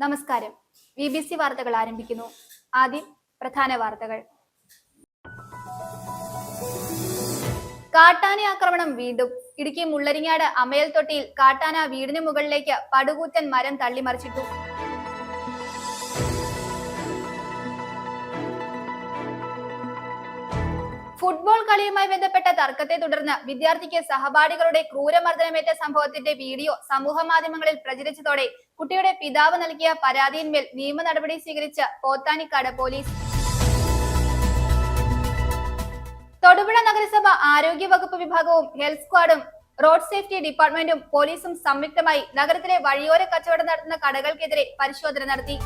നമസ്കാരം. BBC വാർത്തകൾ ആരംഭിക്കുന്നു. ആദ്യം പ്രധാന വാർത്തകൾ. കാട്ടാന ആക്രമണം വീണ്ടും. ഇടുക്കി മുള്ളരിങ്ങാട് അമയൽ തൊട്ടിയിൽ കാട്ടാന വീടിന് മുകളിലേക്ക് പടുകൂറ്റൻ മരം തള്ളിമറിച്ചിട്ടു. ഫുട്ബോൾ കളിയുമായി ബന്ധപ്പെട്ട തർക്കത്തെ തുടർന്ന് വിദ്യാർത്ഥിക്ക് സഹപാഠികളുടെ ക്രൂരമർദ്ദനമേറ്റ സംഭവത്തിന്റെ വീഡിയോ സമൂഹ മാധ്യമങ്ങളിൽ പ്രചരിച്ചതോടെ കുട്ടിയുടെ പിതാവ് നൽകിയ പരാതിയിന്മേൽ നിയമ നടപടി സ്വീകരിച്ച് പോത്താനിക്കാട് പോലീസ്. തൊടുപുഴ നഗരസഭ ആരോഗ്യ വകുപ്പ് വിഭാഗവും ഹെൽത്ത് സ്ക്വാഡും റോഡ് സേഫ്റ്റി ഡിപ്പാർട്ട്മെന്റും പോലീസും സംയുക്തമായി നഗരത്തിലെ വഴിയോര കച്ചവടം നടത്തുന്ന കടകൾക്കെതിരെ പരിശോധന നടത്തി.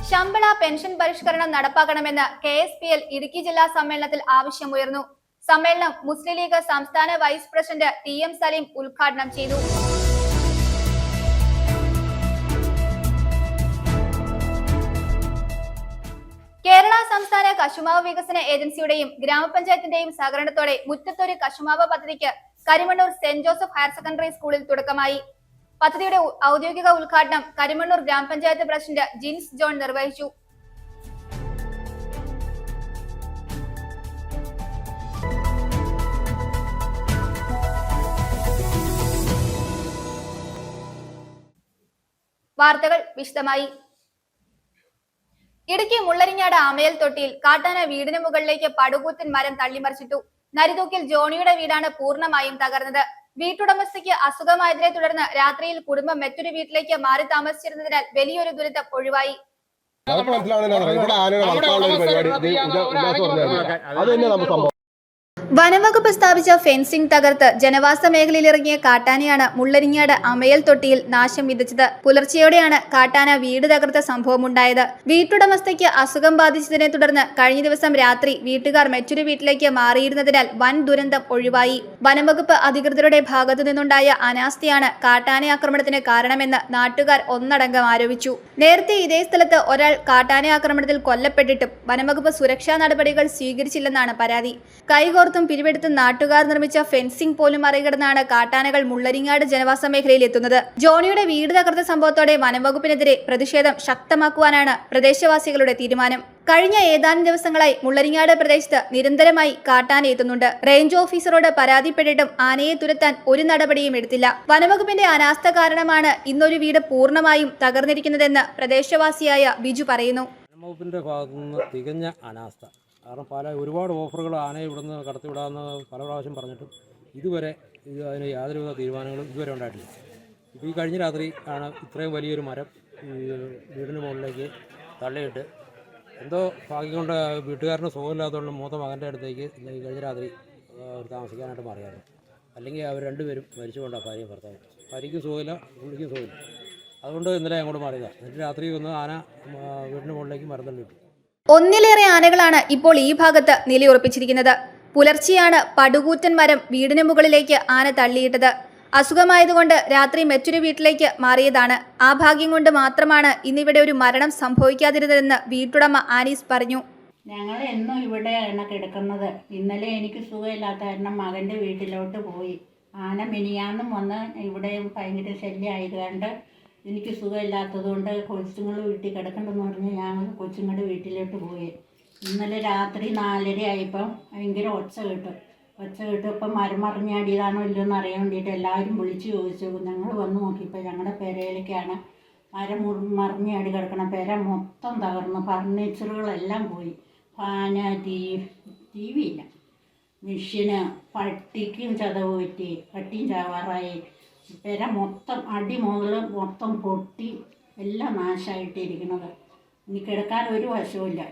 ശമ്പള പെൻഷൻ പരിഷ്കരണം നടപ്പാക്കണമെന്ന് KSPL ഇടുക്കി ജില്ലാ സമ്മേളനത്തിൽ ആവശ്യമുയർന്നു. സമ്മേളനം മുസ്ലിം ലീഗ് സംസ്ഥാന വൈസ് പ്രസിഡന്റ് TM സലീം ഉദ്ഘാടനം ചെയ്തു. കേരള സംസ്ഥാന കശുമാവ് വികസന ഏജൻസിയുടെയും ഗ്രാമപഞ്ചായത്തിന്റെയും സഹകരണത്തോടെ മുറ്റത്തൊരു കശുമാവ് പദ്ധതിക്ക് Karimannoor saint Joseph higher secondary സ്കൂളിൽ തുടക്കമായി. പദ്ധതിയുടെ ഔദ്യോഗിക ഉദ്ഘാടനം കരിമണ്ണൂർ ഗ്രാമപഞ്ചായത്ത് പ്രസിഡന്റ് ജിൻസ് ജോൺ നിർവഹിച്ചു. വാർത്തകൾ വിശദമായി. ഇടുക്കി മുള്ളരിങ്ങാട് അമയൽ തൊട്ടിയിൽ കാട്ടാന വീടിന് മുകളിലേക്ക് പടുകൂറ്റൻ മരം തള്ളിമറിച്ചിട്ടു. നരിതൂക്കിൽ ജോണിയുടെ വീടാണ് പൂർണ്ണമായും തകർന്നത്. വീട്ടുടമസ്ഥയ്ക്ക് അസുഖമായതിനെ തുടർന്ന് രാത്രിയിൽ കുടുംബം മറ്റൊരു വീട്ടിലേക്ക് മാറി താമസിച്ചിരുന്നതിനാൽ വലിയൊരു ദുരിതം ഒഴിവായി. വനംവകുപ്പ് സ്ഥാപിച്ച ഫെൻസിംഗ് തകർത്ത് ജനവാസ മേഖലയിലിറങ്ങിയ കാട്ടാനയാണ് മുള്ളരിങ്ങാട് അമയൽ തൊട്ടിയിൽ നാശം വിതച്ചത്. പുലർച്ചെയോടെയാണ് കാട്ടാന വീട് തകർത്ത സംഭവമുണ്ടായത്. വീട്ടുടമസ്ഥയ്ക്ക് അസുഖം ബാധിച്ചതിനെ തുടർന്ന് കഴിഞ്ഞ ദിവസം രാത്രി വീട്ടുകാർ മറ്റൊരു വീട്ടിലേക്ക് മാറിയിരുന്നതിനാൽ വൻ ദുരന്തം ഒഴിവായി. വനംവകുപ്പ് അധികൃതരുടെ ഭാഗത്തു നിന്നുണ്ടായ അനാസ്ഥയാണ് കാട്ടാന ആക്രമണത്തിന് കാരണമെന്ന് നാട്ടുകാർ ഒന്നടങ്കം ആരോപിച്ചു. നേരത്തെ ഇതേ സ്ഥലത്ത് ഒരാൾ കാട്ടാന ആക്രമണത്തിൽ കൊല്ലപ്പെട്ടിട്ടും വനംവകുപ്പ് സുരക്ഷാ നടപടികൾ സ്വീകരിച്ചില്ലെന്നാണ് പരാതി. കൈകോർത്തും പിരിവെടുത്ത് നാട്ടുകാർ നിർമ്മിച്ച ഫെൻസിംഗ് പോലും മറികടന്നാണ് കാട്ടാനകൾ മുള്ളരിങ്ങാട് ജനവാസ മേഖലയിൽ എത്തുന്നത്. ജോണിയുടെ വീട് തകർത്ത സംഭവത്തോടെ വനംവകുപ്പിനെതിരെ പ്രതിഷേധം ശക്തമാക്കുവാനാണ് പ്രദേശവാസികളുടെ തീരുമാനം. കഴിഞ്ഞ ഏതാനും ദിവസങ്ങളായി മുള്ളരിങ്ങാട് പ്രദേശത്ത് നിരന്തരമായി കാട്ടാന എത്തുന്നുണ്ട്. റേഞ്ച് ഓഫീസറോട് പരാതിപ്പെട്ടിട്ടും ആനയെ തുരത്താൻ ഒരു നടപടിയും എടുത്തില്ല. വനംവകുപ്പിന്റെ അനാസ്ഥ കാരണമാണ് ഇന്നൊരു വീട് പൂർണ്ണമായും തകർന്നിരിക്കുന്നതെന്ന് പ്രദേശവാസിയായ ബിജു പറയുന്നു. വനംവകുപ്പിന്റെ ഭാഗത്തുനിന്ന് തികഞ്ഞ അനാസ്ഥ. കാരണം ഒരുപാട് ഓഫറുകൾ ആനയെ ഇവിടുന്ന് കടത്തിവിടാമെന്ന് പല പ്രാവശ്യം പറഞ്ഞിട്ടും ഇതുവരെ അതിന് യാതൊരുവിധ തീരുമാനങ്ങളും ഇതുവരെ ഉണ്ടായിട്ടില്ല. ഇപ്പോൾ ഈ കഴിഞ്ഞ രാത്രി ആണ് ഇത്രയും വലിയൊരു മരം വീടിന് മുകളിലേക്ക് തള്ളിയിട്ട് എന്തോ ഭാഗ്യം കൊണ്ട് വീട്ടുകാരന് സുഖമില്ലാത്തതുകൊണ്ട് മൂത്ത മകൻ്റെ അടുത്തേക്ക് കഴിഞ്ഞ രാത്രി താമസിക്കാനായിട്ട് മാറിയായിരുന്നു. അല്ലെങ്കിൽ അവർ രണ്ടുപേരും മരിച്ചുകൊണ്ടാണ് ഭാര്യയും ഭർത്താവും. ഭാര്യയ്ക്കും സുഖമില്ല, പുള്ളിക്കും സുഖമില്ല. അതുകൊണ്ട് ഇന്നലെ അങ്ങോട്ട് മാറിയതാണ്. എന്നിട്ട് രാത്രി ഒന്ന് ആന വീടിന് മുകളിലേക്ക് മരം തള്ളിയിട്ടു. ഒന്നിലേറെ ആനകളാണ് ഇപ്പോൾ ഈ ഭാഗത്ത് നിലയുറപ്പിച്ചിരിക്കുന്നത്. പുലർച്ചെയാണ് പടുകൂറ്റൻ മരം വീടിന് മുകളിലേക്ക് ആന തള്ളിയിട്ടത്. അസുഖമായതുകൊണ്ട് രാത്രി മറ്റൊരു വീട്ടിലേക്ക് മാറിയതാണ്. ആ ഭാഗ്യം കൊണ്ട് മാത്രമാണ് ഇന്നിവിടെ ഒരു മരണം സംഭവിക്കാതിരുന്നതെന്ന് വീട്ടുടമ ആനീസ് പറഞ്ഞു. ഞങ്ങൾ എന്നും ഇവിടെയാണ് കിടക്കുന്നത്. ഇന്നലെ എനിക്ക് സുഖമില്ലാത്ത കാരണം മകൻ്റെ വീട്ടിലോട്ട് പോയി. ആന മിനിയാന്നും വന്ന് ഇവിടെ ഭയങ്കര ശല്യമായതുകൊണ്ട് എനിക്ക് സുഖമില്ലാത്തതുകൊണ്ട് കൊച്ചുങ്ങൾ വീട്ടിൽ കിടക്കണ്ടെന്ന് പറഞ്ഞ് ഞാൻ കൊച്ചുങ്ങളുടെ വീട്ടിലോട്ട് പോയി. ഇന്നലെ രാത്രി 4:30 ആയപ്പം ഭയങ്കര ഒച്ച കേട്ടപ്പം മരം മറിഞ്ഞാടിയതാണോ ഇല്ലയെന്ന് അറിയാൻ വേണ്ടിയിട്ട് എല്ലാവരും വിളിച്ച് ചോദിച്ചു. ഞങ്ങൾ വന്ന് നോക്കിയപ്പോൾ ഞങ്ങളുടെ പെരയിലേക്കാണ് മരം മറിഞ്ഞാടി കിടക്കണം. പെര മൊത്തം തകർന്നു, ഫർണിച്ചറുകളെല്ലാം പോയി. ഫാന്, ടി വി ഇല്ല, മെഷീന്, പട്ടിക്കും ചതവ് പറ്റി, പട്ടിയും ചാവാറായി. പെര മൊത്തം അടി മുതൽ മൊത്തം പൊട്ടി എല്ലാം നാശമായിട്ടിരിക്കുന്നത്. ഇനി കിടക്കാൻ ഒരു വശവുമില്ല.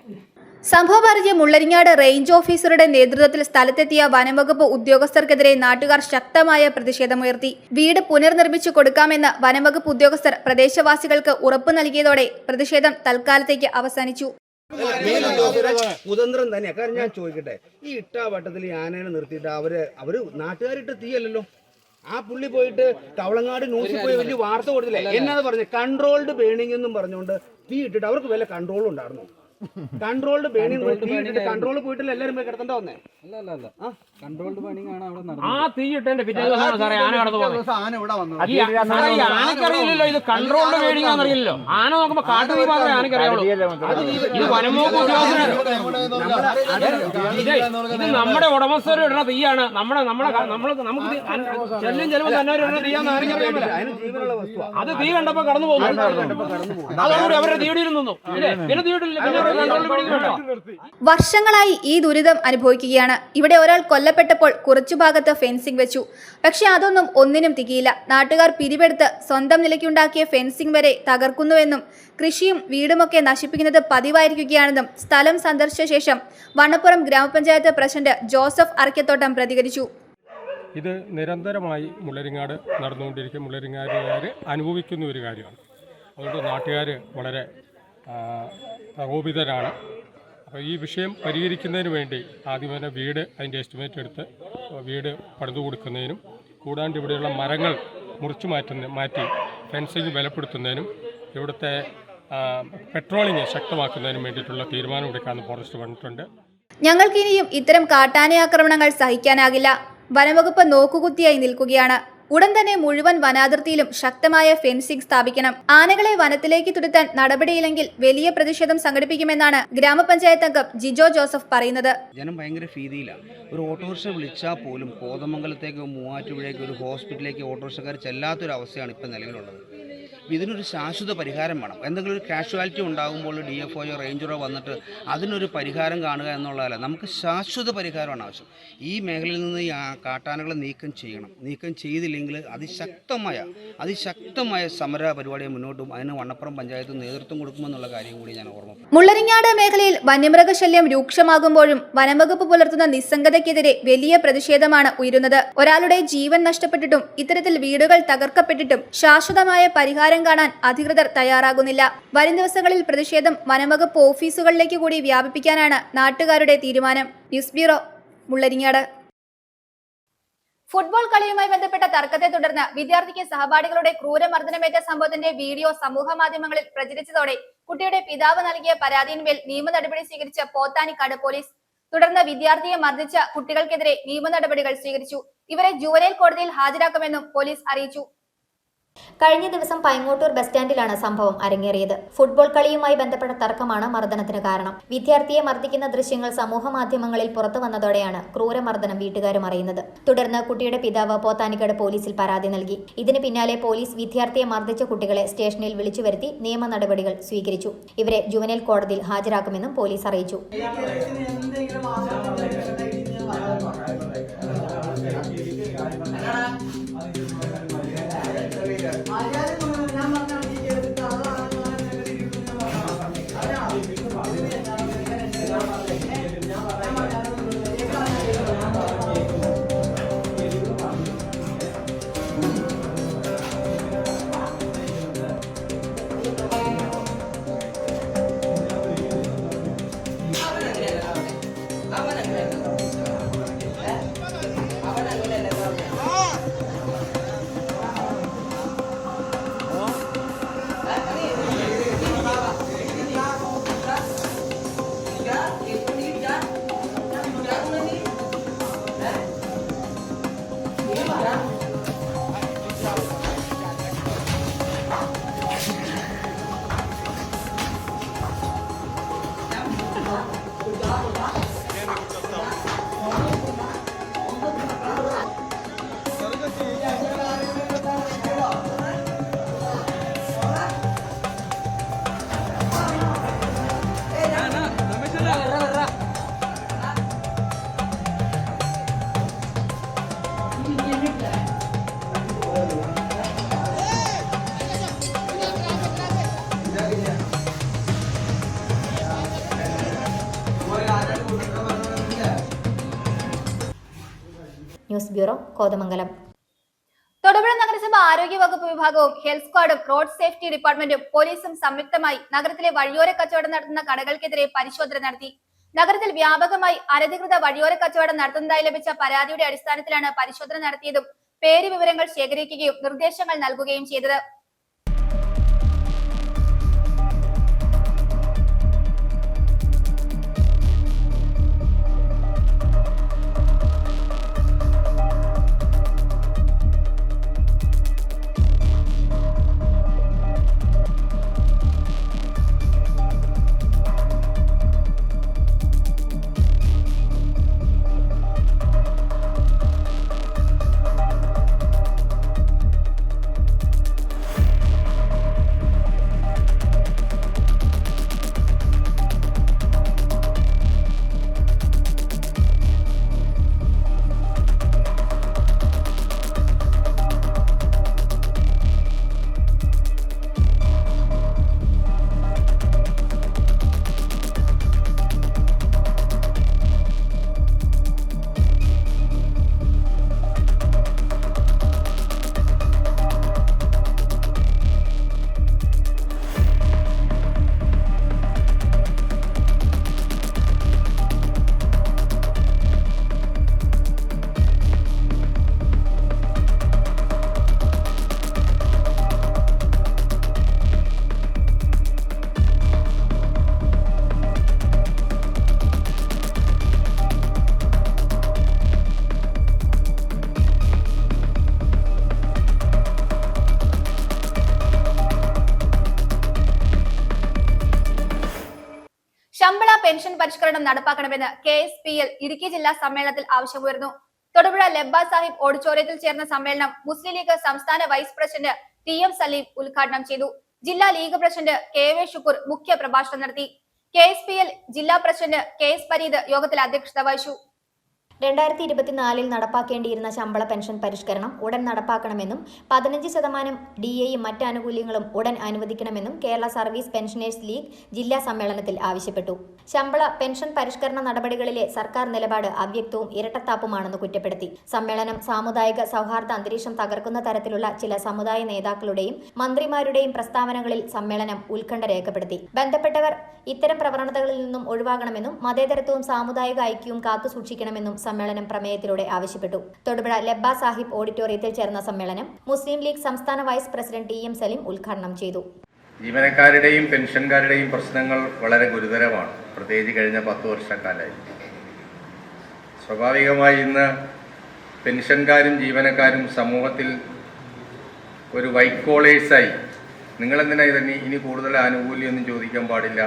സംഭവം അറിഞ്ഞ് മുള്ളരിങ്ങാട് റേഞ്ച് ഓഫീസറുടെ നേതൃത്വത്തിൽ സ്ഥലത്തെത്തിയ വനംവകുപ്പ് ഉദ്യോഗസ്ഥർക്കെതിരെ നാട്ടുകാർ ശക്തമായ പ്രതിഷേധമുയർത്തി. വീട് പുനർനിർമ്മിച്ചു കൊടുക്കാമെന്ന് വനംവകുപ്പ് ഉദ്യോഗസ്ഥർ പ്രദേശവാസികൾക്ക് ഉറപ്പു നൽകിയതോടെ പ്രതിഷേധം തൽക്കാലത്തേക്ക് അവസാനിച്ചു. കുതന്ത്രം തന്നെയാ. കാരണം ഞാൻ ചോദിക്കട്ടെ, ഈ ഇട്ടാവട്ടത്തിൽ ആനേനെ നിർത്തിയിട്ട് അവര് നാട്ടുകാരിട്ട് തീയല്ലോ. ആ പുള്ളി പോയിട്ട് കവളങ്ങാട് ന്യൂസിൽ പോയി വലിയ വാർത്ത കൊടുത്തില്ലേ? എന്നാന്ന് പറഞ്ഞു, കൺട്രോൾഡ് ബേണിംഗ് എന്നും പറഞ്ഞുകൊണ്ട് തീ ഇട്ടിട്ട് അവർക്ക് വല്ല കൺട്രോളും ഉണ്ടായിരുന്നു? കൺട്രോൾഡ് ബേണിംഗ് കൺട്രോൾ പോയിട്ടില്ല എല്ലാരും പോയി കിടത്തണ്ട വന്നേ. കൺട്രോൾഡ് ബേണിംഗ് ആണ് അവിടെ ആ തീയിട്ടതിന്റെ പിറ്റേ ദിവസമാണ് സാറേ ആന കടന്നു പോകുന്നത്. ആന ഇവിടെ വന്നത്. അത് ഈ ആനക്കറിയില്ലല്ലോ ഇത് കൺട്രോൾഡ് ബേണിംഗ് ആണെന്നറിയില്ലല്ലോ. ആന നോക്കുമ്പോ കാട്ടുതീ മാത്രമേ ആനക്കറിയുള്ളൂ. ഇത് വനംവകുപ്പ് ഉദ്യോഗസ്ഥരാണ്. ഇത് നമ്മുടെ ഉടമസ്ഥരും ഇടുന്ന തീയാണ്. നമുക്ക് ചെല്ലും ചെല്ലുമ്പോൾ തന്നെ ഇടുന്ന തീയാന്ന് ആനക്കറിയാൻ പറ്റില്ല. അത് തീ കണ്ടപ്പോ കടന്നു പോകുന്നു. അതോടുകൂടി അവരുടെ തീടിയിൽ നിന്നു. പിന്നെ തീയിട്ടില്ല. പിന്നെ കൺട്രോൾഡ് ബേണിംഗ് വേണ്ട. വർഷങ്ങളായി ഈ ദുരിതം അനുഭവിക്കുകയാണ്. ഇവിടെ ഒരാൾ കൊല്ലപ്പെട്ടപ്പോൾ കുറച്ചു ഭാഗത്ത് ഫെൻസിംഗ് വെച്ചു. പക്ഷെ അതൊന്നും ഒന്നിനും തികയില്ല. നാട്ടുകാർ പിരിവെടുത്ത് സ്വന്തം നിലയ്ക്കുണ്ടാക്കിയ ഫെൻസിംഗ് വരെ തകർക്കുന്നുവെന്നും കൃഷിയും വീടുമൊക്കെ നശിപ്പിക്കുന്നത് പതിവായിരിക്കുകയാണെന്നും സ്ഥലം സന്ദർശിച്ച ശേഷം വണ്ണപ്പുറം ഗ്രാമപഞ്ചായത്ത് പ്രസിഡന്റ് ജോസഫ് അറക്കത്തോട്ടം പ്രതികരിച്ചു. ഇത് നിരന്തരമായി മുള്ളരിങ്ങാട് നടന്നുകൊണ്ടിരിക്കും. മുള്ളരിങ്ങാടുകാർ അനുഭവിക്കുന്ന ഒരു കാര്യമാണ്. അതുകൊണ്ട് നാട്ടുകാർ വളരെ പ്രകോപിതരാണ്. അപ്പോൾ ഈ വിഷയം പരിഹരിക്കുന്നതിന് വേണ്ടി ആദ്യം തന്നെ വീട് അതിൻ്റെ എസ്റ്റിമേറ്റ് എടുത്ത് വീട് പണിതു കൊടുക്കുന്നതിനും കൂടാണ്ട് ഇവിടെയുള്ള മരങ്ങൾ മുറിച്ചു മാറ്റി ഫെൻസിങ് ബലപ്പെടുത്തുന്നതിനും ഇവിടുത്തെ പെട്രോളിങ് ശക്തമാക്കുന്നതിനും വേണ്ടിയിട്ടുള്ള തീരുമാനമെടുക്കാമെന്ന് ഫോറസ്റ്റ് പറഞ്ഞിട്ടുണ്ട്. ഞങ്ങൾക്കിനിയും ഇത്തരം കാട്ടാന ആക്രമണങ്ങൾ സഹിക്കാനാകില്ല. വനംവകുപ്പ് നോക്കുകുത്തിയായി നിൽക്കുകയാണ്. ഉടൻ തന്നെ മുഴുവൻ വനാതിർത്തിയിലും ശക്തമായ ഫെൻസിംഗ് സ്ഥാപിക്കണം. ആനകളെ വനത്തിലേക്ക് തുരത്താൻ നടപടിയില്ലെങ്കിൽ വലിയ പ്രതിഷേധം സംഘടിപ്പിക്കുമെന്നാണ് ഗ്രാമപഞ്ചായത്ത് അംഗം ജിജോ ജോസഫ് പറയുന്നത്. ജനം ഭയങ്കര ഭീതിയിലാണ്. ഒരു ഓട്ടോറിക്ഷ വിളിച്ചാൽ പോലും കോതമംഗലത്തേക്കോ മൂവാറ്റുപുഴയ്ക്കോ ഒരു ഹോസ്പിറ്റലിലേക്ക് ഓട്ടോറിക്ഷക്കാർ ചെല്ലാത്തൊരു അവസ്ഥയാണ് ഇപ്പം നിലവിലുള്ളത്. ഇതിനൊരു ശാശ്വത പരിഹാരം വേണം. എന്തെങ്കിലും ഒരു കാഷ്വാലിറ്റി ഉണ്ടാകുമ്പോൾ DFOയോ റേഞ്ചറോ വന്നിട്ട് അതിനൊരു പരിഹാരം കാണുക എന്നുള്ളതല്ല, നമുക്ക് ശാശ്വത പരിഹാരമാണ് ആവശ്യം. ഈ മേഖലയിൽ നിന്ന് ഈ കാട്ടാനകളെ നീക്കം ചെയ്യണം. നീക്കം ചെയ്തില്ലെങ്കിൽ അതിശക്തമായ സമര പരിപാടിയെ മുന്നോട്ടും അതിന് വണ്ണപ്പുറം പഞ്ചായത്ത് നേതൃത്വം കൊടുക്കുമെന്നുള്ള കാര്യം കൂടി ഞാൻ ഓർമ്മപ്പെടുത്തുന്നു. മുള്ളരിങ്ങാട് മേഖലയിൽ വന്യമൃഗശല്യം രൂക്ഷമാകുമ്പോഴും വനംവകുപ്പ് പുലർത്തുന്ന നിസ്സംഗതയ്ക്കെതിരെ വലിയ പ്രതിഷേധമാണ് ഉയരുന്നത്. ഒരാളുടെ ജീവൻ നഷ്ടപ്പെട്ടിട്ടും ഇത്തരത്തിൽ വീടുകൾ തകർക്കപ്പെട്ടിട്ടും ശാശ്വതമായ പരിഹാരം കാണാൻ അധികൃതർ തയ്യാറാകുന്നില്ല. വരും ദിവസങ്ങളിൽ പ്രതിഷേധം വനംവകുപ്പ് ഓഫീസുകളിലേക്ക് കൂടി വ്യാപിപ്പിക്കാനാണ് നാട്ടുകാരുടെ തീരുമാനം. News bureau, Mullaringad. ഫുട്ബോൾ കളിയുമായി ബന്ധപ്പെട്ട തർക്കത്തെ തുടർന്ന് വിദ്യാർത്ഥിക്ക് സഹപാഠികളുടെ ക്രൂരമർദ്ദനമേറ്റ സംഭവത്തിന്റെ വീഡിയോ സമൂഹ മാധ്യമങ്ങളിൽ പ്രചരിച്ചതോടെ കുട്ടിയുടെ പിതാവ് നൽകിയ പരാതിയിന്മേൽ നിയമ നടപടി സ്വീകരിച്ച പോത്താനിക്കാട് പോലീസ്. തുടർന്ന് വിദ്യാർത്ഥിയെ മർദ്ദിച്ച കുട്ടികൾക്കെതിരെ നിയമ നടപടികൾ സ്വീകരിച്ചു. ഇവരെ ജുവനൈൽ കോടതിയിൽ ഹാജരാക്കുമെന്നും പോലീസ് അറിയിച്ചു. കഴിഞ്ഞ ദിവസം പൈങ്ങോട്ടൂർ ബസ് സ്റ്റാൻഡിലാണ് സംഭവം അരങ്ങേറിയത്. ഫുട്ബോൾ കളിയുമായി ബന്ധപ്പെട്ട തർക്കമാണ് മർദ്ദനത്തിന് കാരണം. വിദ്യാർത്ഥിയെ മർദ്ദിക്കുന്ന ദൃശ്യങ്ങൾ സമൂഹ മാധ്യമങ്ങളിൽ പുറത്തു വന്നതോടെയാണ് ക്രൂരമർദ്ദനം വീട്ടുകാരും അറിയുന്നത്. തുടർന്ന് കുട്ടിയുടെ പിതാവ് പോത്താനിക്കാട് പോലീസിൽ പരാതി നൽകി. ഇതിന് പിന്നാലെ പോലീസ് വിദ്യാർത്ഥിയെ മർദ്ദിച്ച കുട്ടികളെ സ്റ്റേഷനിൽ വിളിച്ചു വരുത്തി നിയമ നടപടികൾ സ്വീകരിച്ചു. ഇവരെ ജുവനൈൽ കോടതിയിൽ ഹാജരാക്കുമെന്നും പോലീസ് അറിയിച്ചു. News bureau, Kothamangalam. തൊടുപുഴ നഗരസഭ ആരോഗ്യ വകുപ്പ് വിഭാഗവും ഹെൽത്ത് സ്ക്വാഡും റോഡ് സേഫ്റ്റി ഡിപ്പാർട്ട്മെന്റും പോലീസും സംയുക്തമായി നഗരത്തിലെ വഴിയോര കച്ചവടം നടത്തുന്ന കടകൾക്കെതിരെ പരിശോധന നടത്തി. നഗരത്തിൽ വ്യാപകമായി അനധികൃത വഴിയോര കച്ചവടം നടത്തുന്നതായി ലഭിച്ച പരാതിയുടെ അടിസ്ഥാനത്തിലാണ് പരിശോധന നടത്തിയതും പേര് വിവരങ്ങൾ ശേഖരിക്കുകയും നിർദ്ദേശങ്ങൾ നൽകുകയും ചെയ്തത്. പെൻഷൻ പരിഷ്കരണം നടപ്പാക്കണമെന്ന് KSPL ഇടുക്കി ജില്ലാ സമ്മേളനത്തിൽ ആവശ്യമുയർന്നു. തൊടുപുഴ ലബ്ബ സാഹിബ് ഓഡിറ്റോറിയത്തിൽ ചേർന്ന സമ്മേളനം മുസ്ലിം ലീഗ് സംസ്ഥാന വൈസ് പ്രസിഡന്റ് TM സലീം ഉദ്ഘാടനം ചെയ്തു. ജില്ലാ ലീഗ് പ്രസിഡന്റ് KV ഷുക്കൂർ മുഖ്യ പ്രഭാഷണം നടത്തി. KSPL ജില്ലാ പ്രസിഡന്റ് KS പരീദ് യോഗത്തിൽ അധ്യക്ഷത വഹിച്ചു. 2024 നടപ്പാക്കേണ്ടിയിരുന്ന ശമ്പള പെൻഷൻ പരിഷ്കരണം ഉടൻ നടപ്പാക്കണമെന്നും 15% DAയും മറ്റ് ആനുകൂല്യങ്ങളും ഉടൻ അനുവദിക്കണമെന്നും കേരള സർവീസ് പെൻഷനേഴ്സ് ലീഗ് ജില്ലാ സമ്മേളനത്തിൽ ആവശ്യപ്പെട്ടു. ശമ്പള പെൻഷൻ പരിഷ്കരണ നടപടികളിലെ സർക്കാർ നിലപാട് അവ്യക്തവും ഇരട്ടത്താപ്പുമാണെന്ന് കുറ്റപ്പെടുത്തി. സമ്മേളനം സാമുദായിക സൗഹാർദ്ദ അന്തരീക്ഷം തകർക്കുന്ന തരത്തിലുള്ള ചില സമുദായ നേതാക്കളുടെയും മന്ത്രിമാരുടെയും പ്രസ്താവനകളിൽ സമ്മേളനം ഉത്കണ്ഠ രേഖപ്പെടുത്തി. ബന്ധപ്പെട്ടവർ ഇത്തരം പ്രവണതകളിൽ നിന്നും ഒഴിവാകണമെന്നും മതേതരത്വവും സാമുദായിക ഐക്യവും കാത്തുസൂക്ഷിക്കണമെന്നും സമ്മേളനം പ്രമേയത്തിലൂടെ ആവശ്യപ്പെട്ടു. തൊടുപുഴ ലബ്ബ സാഹിബ് ഓഡിറ്റോറിയത്തിൽ ചേർന്ന സമ്മേളനം മുസ്ലിം ലീഗ് സംസ്ഥാന വൈസ് പ്രസിഡന്റ് TM സലീം ഉദ്ഘാടനം ചെയ്തു. ജീവനക്കാരുടെയും പെൻഷൻകാരുടെയും പ്രശ്നങ്ങൾ വളരെ ഗുരുതരമാണ്, പ്രത്യേകിച്ച് കഴിഞ്ഞ 10 വർഷക്കാലമായി. സ്വാഭാവികമായി ഇന്ന് പെൻഷൻകാരും ജീവനക്കാരും സമൂഹത്തിൽ ഒരു വൈറ്റ് കോളേഴ്സായി നിങ്ങളെന്തിനാ ഇനി കൂടുതൽ ആനുകൂല്യമൊന്നും ചോദിക്കാൻ പാടില്ല,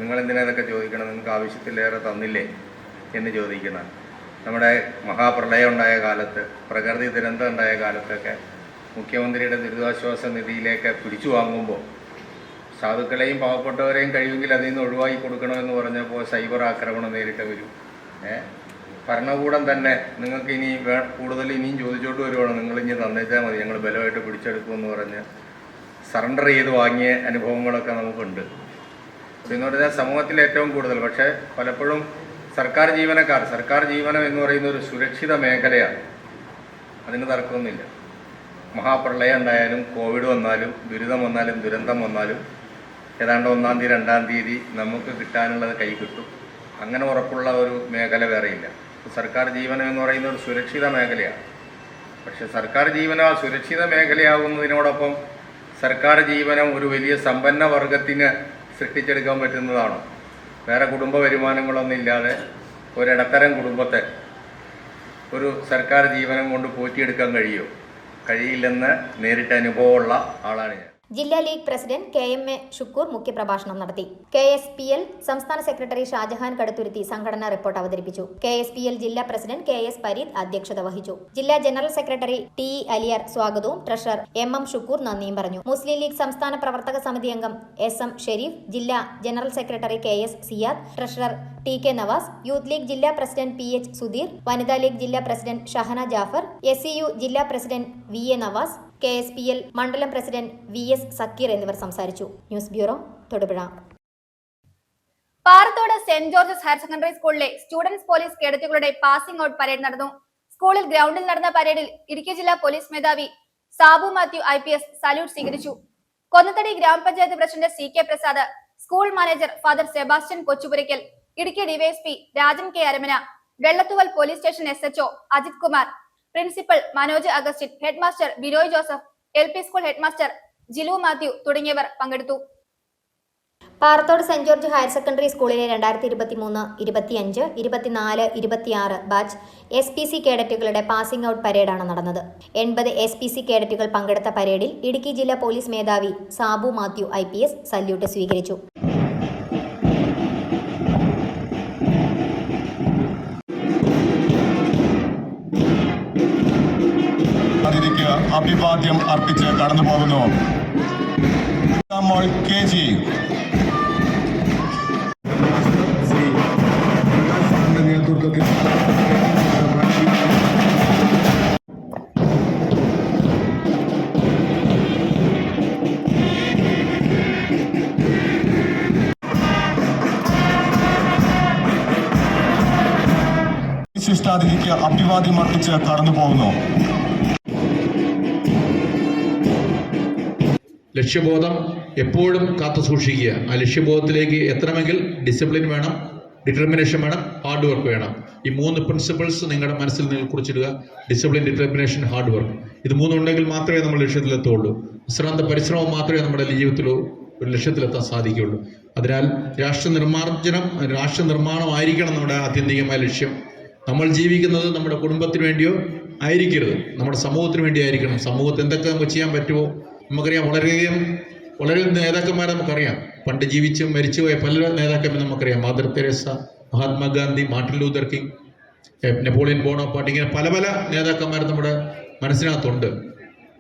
നിങ്ങളെന്തിനാ ഇതൊക്കെ ചോദിക്കണം, നിങ്ങൾക്ക് ആവശ്യത്തിലേറെ തന്നില്ലേ എന്ന് ചോദിക്കുന്ന നമ്മുടെ മഹാപ്രളയം ഉണ്ടായ കാലത്ത്, പ്രകൃതി ദുരന്തം ഉണ്ടായ കാലത്തൊക്കെ മുഖ്യമന്ത്രിയുടെ ദുരിതാശ്വാസ നിധിയിലേക്ക് പിടിച്ചു വാങ്ങുമ്പോൾ സാധുക്കളെയും പാവപ്പെട്ടവരെയും കഴിയുമെങ്കിൽ അതിൽ നിന്ന് ഒഴിവാക്കി കൊടുക്കണമെന്ന് പറഞ്ഞപ്പോൾ സൈബർ ആക്രമണം നേരിട്ട് വരും. ഭരണകൂടം തന്നെ നിങ്ങൾക്ക് ഇനി കൂടുതൽ ഇനിയും ചോദിച്ചോട്ട് വരുവാണ്, നിങ്ങൾ ഇനി തന്നേച്ചാൽ മതി, ഞങ്ങൾ ബലമായിട്ട് പിടിച്ചെടുക്കുമെന്ന് പറഞ്ഞ് സറണ്ടർ ചെയ്ത് വാങ്ങിയ അനുഭവങ്ങളൊക്കെ നമുക്കുണ്ട്. എന്ന് പറഞ്ഞാൽ സമൂഹത്തിൽ ഏറ്റവും കൂടുതൽ, പക്ഷേ പലപ്പോഴും സർക്കാർ ജീവനം എന്ന് പറയുന്ന ഒരു സുരക്ഷിത മേഖലയാണ്, അതിന് തർക്കമൊന്നുമില്ല. മഹാപ്രളയം ഉണ്ടായാലും കോവിഡ് വന്നാലും ദുരിതം വന്നാലും ദുരന്തം വന്നാലും ഏതാണ്ട് 1-ാം തീയതി 2-ാം തീയതി നമുക്ക് കിട്ടാനുള്ളത് കൈ കിട്ടും. അങ്ങനെ ഉറപ്പുള്ള ഒരു മേഖല വേറെയില്ല. സർക്കാർ ജീവനം എന്ന് പറയുന്ന ഒരു സുരക്ഷിത മേഖലയാണ്. പക്ഷെ സർക്കാർ ജീവനം സുരക്ഷിത മേഖലയാകുന്നതിനോടൊപ്പം സർക്കാർ ജീവനം ഒരു വലിയ സമ്പന്ന വർഗത്തിന് സൃഷ്ടിച്ചെടുക്കാൻ പറ്റുന്നതാണോ? വേറെ കുടുംബ വരുമാനങ്ങളൊന്നും ഇല്ലാതെ ഒരിടത്തരം കുടുംബത്തെ ഒരു സർക്കാർ ജീവനം കൊണ്ട് പോറ്റിയെടുക്കാൻ കഴിയില്ലെന്ന് നേരിട്ട അനുഭവമുള്ള ആളാണ് ഞാൻ. ജില്ലാ ലീഗ് പ്രസിഡന്റ് KM ഷുക്കൂർ മുഖ്യപ്രഭാഷണം നടത്തി. KSPL സംസ്ഥാന സെക്രട്ടറി ഷാജഹാൻ കടുത്തുരുത്തി സംഘടനാ റിപ്പോർട്ട് അവതരിപ്പിച്ചു. KSPL ജില്ലാ പ്രസിഡന്റ് KS പരീദ് അധ്യക്ഷത വഹിച്ചു. ജില്ലാ ജനറൽ സെക്രട്ടറി TE അലിയാർ സ്വാഗതവും ട്രഷറർ MM ഷുക്കൂർ നന്ദിയും പറഞ്ഞു. മുസ്ലിം ലീഗ് സംസ്ഥാന പ്രവർത്തക സമിതി അംഗം SM ഷെരീഫ്, ജില്ലാ general secretary KS Siyad, treasurer TK Navas, youth league ജില്ലാ പ്രസിഡന്റ് PH സുധീർ, വനിതാ ലീഗ് ജില്ലാ പ്രസിഡന്റ് ഷഹന ജാഫർ, SCU ജില്ലാ പ്രസിഡന്റ് VA നവാസ്, KSPL മണ്ഡലം പ്രസിഡന്റ് VS സക്കീർ എന്നിവർ സംസാരിച്ചു. News bureau, Thodupuzha. Parathode saint George's higher secondary സ്കൂളിലെ സ്റ്റുഡൻസ് പോലീസ് കേഡറ്റുകളുടെ പാസിംഗ് ഔട്ട് പരേഡ് നടന്നു. സ്കൂളിൽ ഗ്രൗണ്ടിൽ നടന്ന പരേഡിൽ ഇടുക്കി ജില്ലാ പോലീസ് മേധാവി സാബു മാത്യു IPS സല്യൂട്ട് സ്വീകരിച്ചു. കൊന്നത്തടി ഗ്രാമപഞ്ചായത്ത് president CK Prasad, school manager father Sebastian Kochupurackal, Idukki DYSP Rajan K Aramana, Vellathooval police station SHO Ajith Kumar, principal Manoj Augustine, head master Binoy Joseph, LP school head master Jilu Mathew തുടങ്ങിയവർ പങ്കെടുത്തു. Parathode saint George higher secondary സ്കൂളിലെ 2023, 25, 24, 26 ബാച്ച് SPC കേഡറ്റുകളുടെ പാസിംഗ് ഔട്ട് പരേഡാണ് നടന്നത്. 80 SPC കേഡറ്റുകൾ പങ്കെടുത്ത പരേഡിൽ ഇടുക്കി ജില്ലാ പോലീസ് മേധാവി സാബു മാത്യു IPS സല്യൂട്ട് സ്വീകരിച്ചു. അഭിവാദ്യം അർപ്പിച്ച് കടന്നു പോകുന്നു. KG നേതൃത്വത്തിൽ വിശിഷ്ടാതിഥിക്ക് അഭിവാദ്യം അർപ്പിച്ച് കടന്നു പോകുന്നു. ലക്ഷ്യബോധം എപ്പോഴും കാത്തു സൂക്ഷിക്കുക. ആ ലക്ഷ്യബോധത്തിലേക്ക് എത്തണമെങ്കിൽ ഡിസിപ്ലിൻ വേണം, ഡിറ്റർമിനേഷൻ വേണം, ഹാർഡ് വർക്ക് വേണം. ഈ 3 പ്രിൻസിപ്പിൾസ് നിങ്ങളുടെ മനസ്സിൽ നിങ്ങൾ കുറിച്ചിടുക. Discipline, determination, hard work. ഇത് 3 ഉണ്ടെങ്കിൽ മാത്രമേ നമ്മൾ ലക്ഷ്യത്തിലെത്തുള്ളൂ. അശ്രാന്ത പരിശ്രമം മാത്രമേ നമ്മുടെ ജീവിതത്തിൽ ഒരു ലക്ഷ്യത്തിലെത്താൻ സാധിക്കുകയുള്ളൂ. അതിനാൽ രാഷ്ട്ര നിർമ്മാണമായിരിക്കണം നമ്മുടെ ആത്യന്തികമായ ലക്ഷ്യം. നമ്മൾ ജീവിക്കുന്നത് നമ്മുടെ കുടുംബത്തിന് വേണ്ടിയോ ആയിരിക്കരുത്, നമ്മുടെ സമൂഹത്തിന് വേണ്ടി ആയിരിക്കണം. സമൂഹത്തിൽ എന്തൊക്കെ നമുക്ക് ചെയ്യാൻ പറ്റുമോ? നമുക്കറിയാം, വളരെയധികം വളരെ നേതാക്കന്മാരെ നമുക്കറിയാം. പണ്ട് ജീവിച്ചും മരിച്ചുപോയ പല നേതാക്കന്മാരെ നമുക്കറിയാം. Mother Teresa, Mahatma Gandhi, Martin Luther king, Napoleon Bonaparte, ഇങ്ങനെ പല പല നേതാക്കന്മാർ നമ്മുടെ മനസ്സിനകത്തുണ്ട്.